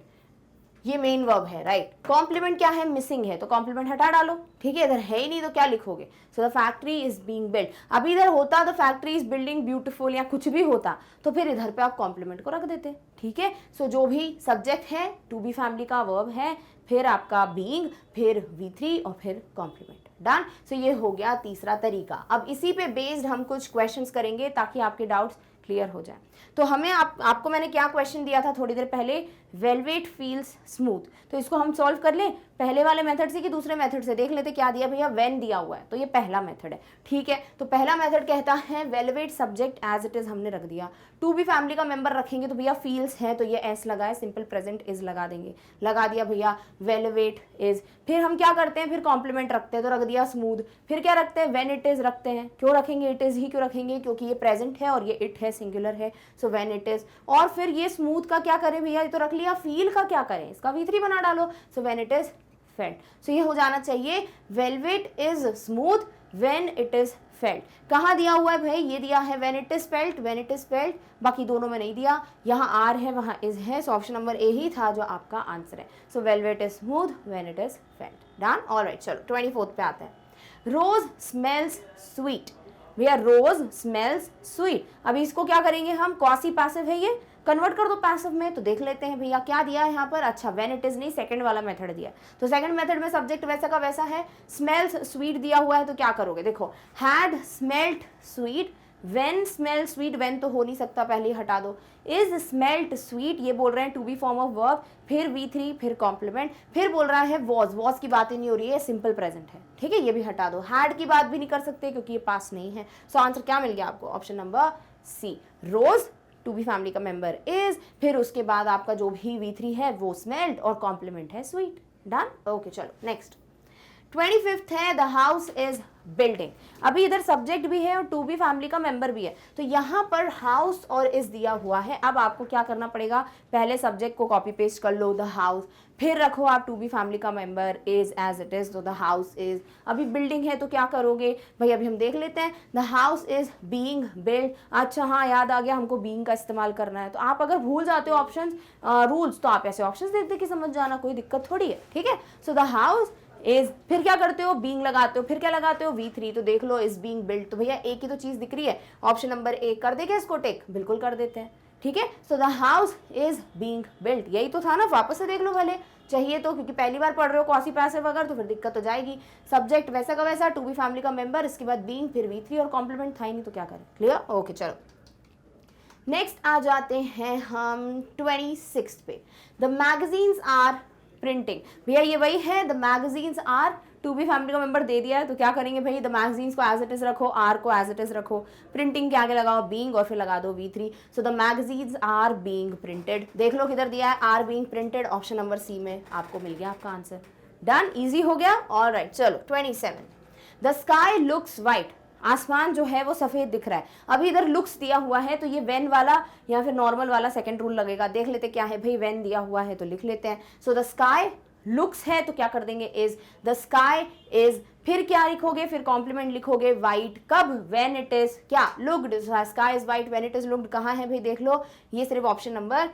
ये मेन वर्ब है, राइट। कॉम्प्लीमेंट क्या है? मिसिंग है, तो कॉम्प्लीमेंट हटा डालो। ठीक है, इधर है ही नहीं तो क्या लिखोगे? So the factory is being build. अभी इधर होता the factory is building beautiful या कुछ भी होता, तो फिर इधर पे आप कॉम्प्लीमेंट को रख देते। ठीक है, सो जो भी सब्जेक्ट है टू बी फैमिली का वर्ब है, फिर आपका बीइंग, फिर V3 और फिर कॉम्प्लीमेंट। डन। सो ये हो गया तीसरा तरीका। अब इसी पे बेस्ड हम कुछ क्वेश्चंस करेंगे ताकि आपके डाउट्स क्लियर हो जाए। तो हमें आपको मैंने क्या क्वेश्चन दिया था थोड़ी देर पहले? वेलवेट फील्स स्मूथ, तो इसको हम सॉल्व कर लें पहले वाले मेथड से कि दूसरे मेथड से? देख लेते क्या दिया भैया, व्हेन दिया हुआ है, तो ये पहला मेथड है। ठीक है, तो पहला मेथड कहता है velvet subject as it is हमने रख दिया। टू बी फैमिली का मेंबर रखेंगे तो भैया फील्स है, तो ये एस लगाए, सिंपल प्रेजेंट इज लगा देंगे, लगा दिया भैया वेलवेट इज। फिर हम क्या करते हैं? फिर कॉम्प्लीमेंट रखते हैं, तो रख दिया स्मूथ। फिर क्या रखते हैं? व्हेन इट इज रखते हैं। क्यों रखेंगे? इट इज ही क्यों रखेंगे? क्योंकि ये प्रेजेंट है और ये इट है, सिंगुलर है, सो व्हेन इट इज। और फिर ये स्मूथ का क्या करें भैया? ये तो रख लिया। फील का क्या करें? इसका V3 बना डालो, so when it is felt. So ये हो जाना चाहिए velvet is smooth when it is felt. कहाँ दिया हुआ है भाई? ये दिया है when it is felt, when it is felt, बाकी दोनों में नहीं दिया। यहाँ आर है, वहाँ इज है, सो ऑप्शन नंबर ए ही था जो आपका आंसर है। So velvet is smooth when it is felt. Done, alright. चलो 24th पे आते हैं। रोज स्मेल्स स्वीट, भैया रोज स्मेल्स स्वीट। अभी इसको क्या करेंगे हम? क्वासी पैसिव है, ये कन्वर्ट कर दो पैसिव में। तो देख लेते हैं भैया क्या दिया है यहाँ पर। अच्छा, व्हेन इट इज नहीं, सेकंड वाला मेथड दिया, तो सेकंड मेथड में सब्जेक्ट वैसा का वैसा है, स्मेल्स स्वीट दिया हुआ है, तो क्या करोगे? देखो, had smelt sweet, when smell sweet, when तो हो नहीं सकता, पहले ही हटा दो। इज स्मेल्ट स्वीट, ये बोल रहे हैं to be form of verb, फिर V3, फिर कॉम्प्लीमेंट, फिर बोल रहा है वॉज की बात ही नहीं हो रही है, सिंपल प्रेजेंट है। ठीक है, ये भी हटा दो। हैड की बात भी नहीं कर सकते क्योंकि ये पास नहीं है। सो आंसर क्या मिल गया आपको? Option number C, rose to be family का मेंबर इज, फिर उसके बाद आपका जो भी V3 है वो स्मेल्ड और कॉम्प्लीमेंट है स्वीट। Done, okay. चलो नेक्स्ट। 25th है द हाउस इज बिल्डिंग। अभी इधर सब्जेक्ट भी है और टू बी फैमिली का मेंबर भी है, तो यहाँ पर हाउस और इज दिया हुआ है। अब आपको क्या करना पड़ेगा, पहले सब्जेक्ट को कॉपी पेस्ट कर लो द हाउस, फिर रखो आप टू बी फैमिली का member is as it is, तो द हाउस इज। अभी बिल्डिंग है तो क्या करोगे भाई, अभी हम देख लेते हैं the house is being build. अच्छा हाँ, याद आ गया, हमको बीइंग का इस्तेमाल करना है। तो आप अगर भूल जाते हो ऑप्शन रूल्स, तो आप ऐसे ऑप्शन देख देख के समझ जाना, कोई दिक्कत थोड़ी है, ठीक है। सो द हाउस इज, फिर क्या करते हो, बीइंग लगाते हो, फिर क्या लगाते हो, V3। तो देख लो इज बीइंग बिल्ड, तो भैया एक ही तो चीज दिख रही है, ऑप्शन नंबर ए कर देगा इसको टिक, बिल्कुल कर देते हैं, ठीक है। So the house is being build, यही तो था ना, वापस से देख लो भले चाहिए तो, क्योंकि पहली बार पढ़ रहे हो कॉसी पैसिव अगर, तो फिर दिक्कत हो जाएगी। सब्जेक्ट वैसा का वैसा, टू बी फैमिली का मेंबर, इसके बाद बीइंग, फिर V3 और कॉम्प्लीमेंट था ही नहीं, तो क्या करें, क्लियर, ओके। चलो नेक्स्ट आ जाते हैं हम 26 पे। द मैगजीन्स आर प्रिंटिंग, भैया ये वही है, the magazines are, to be family का मेंबर दे दिया है, तो क्या करेंगे भाई, द मैगजीन्स को एज इट इज रखो, आर को एज इट इज रखो, प्रिंटिंग के आगे लगाओ बीइंग और फिर लगा दो V3। So the magazines are being printed, देख लो किधर दिया है, are being printed, option number C में आपको मिल गया आपका आंसर। डन, इजी हो गया, ऑलराइट। चलो 27, द स्काई लुक्स वाइट, आसमान जो है वो सफेद दिख रहा है। अभी इधर लुक्स दिया हुआ है, तो ये व्हेन वाला या फिर नॉर्मल वाला सेकंड रूल लगेगा, देख लेते क्या है भाई, व्हेन दिया हुआ है तो लिख लेते हैं। सो द स्काई लुक्स है तो क्या कर देंगे, इज, द स्काई इज, फिर क्या लिखोगे, फिर कॉम्प्लीमेंट लिखोगे वाइट, कब, व्हेन इट इज क्या, looked, sky is white when it is looked, कहाँ है भाई, देख लो ये सिर्फ ऑप्शन नंबर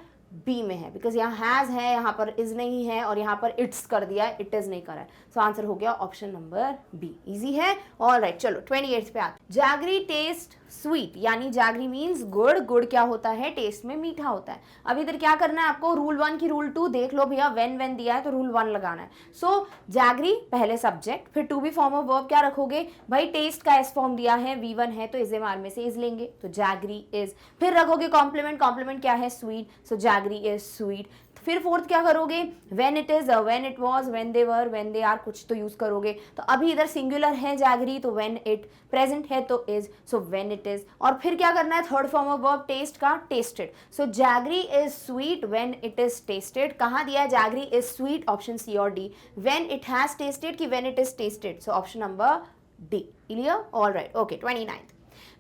बी में है, बिकॉज यहाँ हैज है, यहाँ पर इज नहीं है, और यहाँ पर इट्स कर दिया है, इट इज नहीं करा है। सो आंसर हो गया ऑप्शन नंबर बी, इजी है, ऑलराइट। चलो 28 पे आते, जैगरी टेस्ट स्वीट, यानी जैगरी मीन्स गुड़, गुड़ क्या होता है, टेस्ट में मीठा होता है। अब इधर क्या करना है आपको, रूल 1 की रूल 2 देख लो भैया, व्हेन दिया है तो रूल 1 लगाना है। सो जैगरी पहले सब्जेक्ट, फिर to be form of verb क्या रखोगे भाई, टेस्ट का एस फॉर्म दिया है, V1 है तो इजेमार में से इज लेंगे, तो जैगरी इज, फिर रखोगे कॉम्प्लीमेंट, कॉम्प्लीमेंट क्या है, sweet, so jaggery is sweet. फिर फोर्थ क्या करोगे, when it is, when it was, when they were, when they are, कुछ तो यूज करोगे। तो अभी इधर सिंगुलर है जैगरी, तो व्हेन इट, प्रेजेंट है तो is, so when it is. और फिर क्या करना है, third form of verb test का, tested, so jaggery is sweet when it is tested. कहाँ दिया है, jaggery is sweet, option C और D. When it has tested कि when it is tested, so option number D, clear, alright, okay. 29,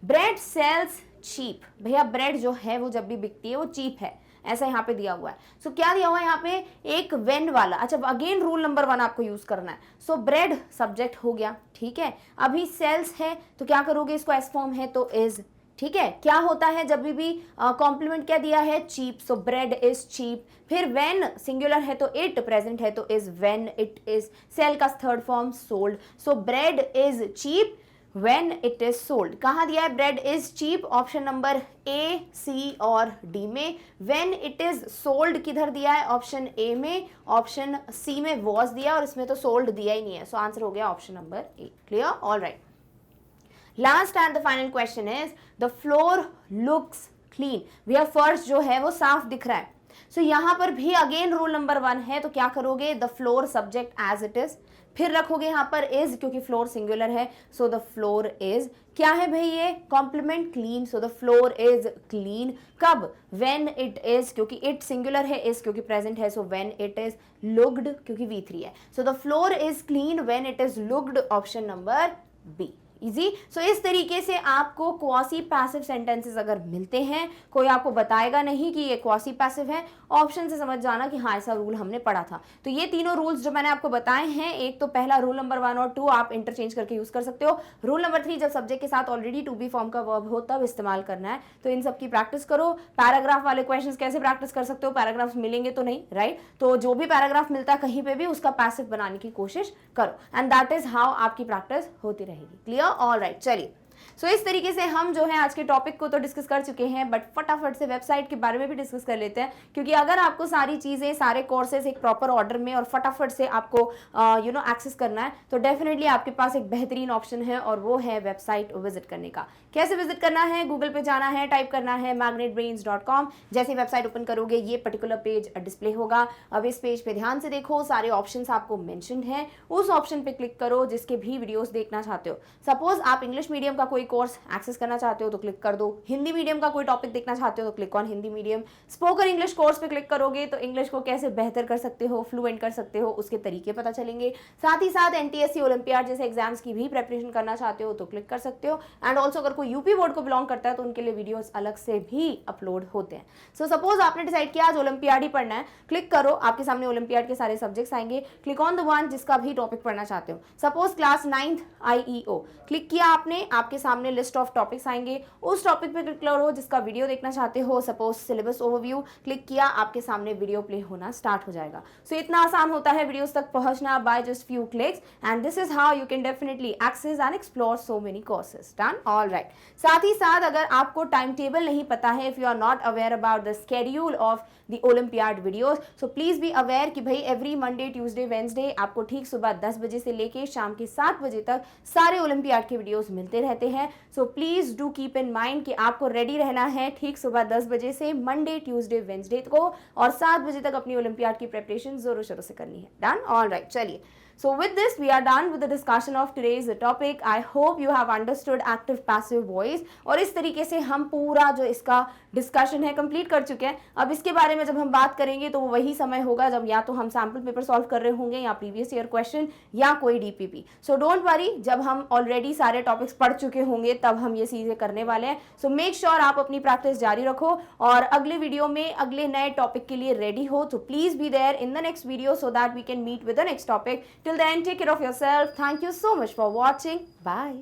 bread sells cheap, भैया bread जो है वो जब भी बिकती है वो चीप है, ऐसा यहाँ पे दिया हुआ है। सो क्या दिया हुआ है यहाँ पे, एक व्हेन वाला, अच्छा अगेन रूल नंबर 1 आपको यूज करना है। सो ब्रेड सब्जेक्ट हो गया, ठीक है। अभी सेल्स है तो क्या करोगे, इसको एस फॉर्म है तो इज, ठीक है। क्या होता है जब भी कॉम्प्लीमेंट क्या दिया है, cheap, so bread is cheap. फिर व्हेन सिंगुलर है तो इट, प्रेजेंट है तो is, when it is, sell का third form sold, so bread is cheap when it is sold। कहाँ दिया है, bread is cheap, option number A, C और डी में। when it is sold किधर दिया है, ऑप्शन ए में, ऑप्शन सी में was दिया और इसमें तो sold दिया ही नहीं है, सो आंसर हो गया option number A, clear, alright. Last and the final question is the floor looks clean, भैया फर्श जो है वो साफ दिख रहा है। सो यहाँ पर भी अगेन रूल नंबर 1 है, तो क्या करोगे, the floor subject as it is, फिर रखोगे यहाँ पर इज, क्योंकि फ्लोर सिंगुलर है, सो द फ्लोर इज, क्या है भाई ये, complement clean, so the floor is clean, कब, व्हेन इट इज, क्योंकि इट सिंगुलर है, इज क्योंकि प्रेजेंट है, so when it is looked, क्योंकि V3 है, so the floor is clean when it is looked, option number B, easy. So इस तरीके से आपको क्वासी पैसिव सेंटेंसेस अगर मिलते हैं, कोई आपको बताएगा नहीं कि ये क्वासी पैसिव है, ऑप्शन से समझ जाना कि हाँ ऐसा रूल हमने पढ़ा था। तो ये तीनों रूल्स जो मैंने आपको बताए हैं, एक तो पहला रूल नंबर 1 और 2 आप इंटरचेंज करके यूज कर सकते हो। रूल नंबर 3 जब सब्जेक्ट के साथ ऑलरेडी टू बी फॉर्म का वर्ब हो तब इस्तेमाल करना है, तो इन सब की प्रैक्टिस करो। पैराग्राफ वाले क्वेश्चंस कैसे प्रैक्टिस कर सकते हो, पैराग्राफ्स मिलेंगे तो नहीं, राइट, तो जो भी पैराग्राफ मिलता है कहीं पे भी उसका पैसिव बनाने की कोशिश करो, एंड दैट इज हाउ आपकी प्रैक्टिस होती रहेगी, क्लियर, ऑलराइट। चलिए, सो इस तरीके से हम जो है आज के टॉपिक को तो डिस्कस कर चुके हैं, बट फटाफट से वेबसाइट के बारे में भी डिस्कस कर लेते हैं, क्योंकि अगर आपको सारी चीज़ें, सारे कोर्सेज एक प्रॉपर ऑर्डर में और फटाफट से आपको एक्सेस करना है, तो डेफिनेटली आपके पास एक बेहतरीन ऑप्शन है और वो है वेबसाइट विजिट करने का। कैसे विजिट करना है, गूगल पे जाना है, टाइप करना है magnetbrains.com। जैसे वेबसाइट ओपन करोगे ये पर्टिकुलर पेज डिस्प्ले होगा। अब इस पेज पे ध्यान से देखो, सारे ऑप्शंस आपको मेंशन्ड हैं, उस ऑप्शन पे क्लिक करो जिसके भी वीडियोस देखना चाहते हो। सपोज आप इंग्लिश मीडियम का कोई कोर्स एक्सेस करना चाहते हो तो क्लिक कर दो, हिंदी मीडियम का कोई टॉपिक देखना चाहते हो तो click on Hindi medium, spoken English course पे क्लिक करोगे तो इंग्लिश को कैसे बेहतर कर सकते हो, फ्लुएंट कर सकते हो, उसके तरीके पता चलेंगे। साथ ही साथ एनटीएससी ओलंपियाड जैसे एग्जाम्स की भी प्रेपरेशन करना चाहते हो तो क्लिक कर सकते हो। एंड ऑल्सो अगर कोई यूपी बोर्ड को बिलोंग करता है तो उनके लिए वीडियोस अलग से भी अपलोड होते हैं। सो सपोज आपने डिसाइड किया आज ओलंपियाड ही पढ़ना है, क्लिक करो, आपके सामने ओलंपियाड के सारे सब्जेक्ट्स आएंगे, क्लिक ऑन द वन जिसका भी टॉपिक पढ़ना चाहते हो। Suppose class 9th IEO click किया आपने, आपके सामने लिस्ट ऑफ टॉपिक्स आएंगे, उस टॉपिक पे क्लिक करो जिसका वीडियो देखना चाहते हो। सपोज सिलेबस ओवरव्यू क्लिक किया, आपके सामने वीडियो प्ले होना स्टार्ट हो जाएगा। सो इतना आसान होता है वीडियोस तक पहुंचना by just few clicks, and this is how you can definitely access and explore so many courses. Done, all right. साथ ही साथ अगर आपको टाइम टेबल नहीं पता है, if you are not aware about the schedule of the olympiad videos, so please be aware कि भाई एवरी मंडे ट्यूसडे वेंसडे आपको ठीक सुबह 10 बजे से लेके शाम के 7 बजे तक सारे ओलंपियाड के वीडियोस मिलते रहते हैं। So please do keep in mind कि आपको रेडी रहना है ठीक सुबह 10 बजे से मंडे ट्यूसडे वेंसडे को, और 7 बजे तक अपनी ओलंपियाड की प्रिपरेशन जोरों शोरों से करनी है। Done, all right. चलिए, so with this we are done with the discussion of today's topic. I hope you have understood active passive voice, और इस तरीके से हम पूरा जो इसका डिस्कशन है कंप्लीट कर चुके हैं। अब इसके बारे में जब हम बात करेंगे तो वो वही समय होगा जब या तो हम सैम्पल पेपर सॉल्व कर रहे होंगे या प्रीवियस ईयर क्वेश्चन या कोई डीपीपी। सो डोंट वरी, जब हम ऑलरेडी सारे टॉपिक्स पढ़ चुके होंगे तब हम ये चीजें करने वाले हैं। सो मेक श्योर आप अपनी प्रैक्टिस जारी रखो और अगले वीडियो में अगले नए टॉपिक के लिए रेडी हो। तो please be there in the next video so that we can meet with the next topic. Till then, take care of yourself. Thank you so much for watching. Bye.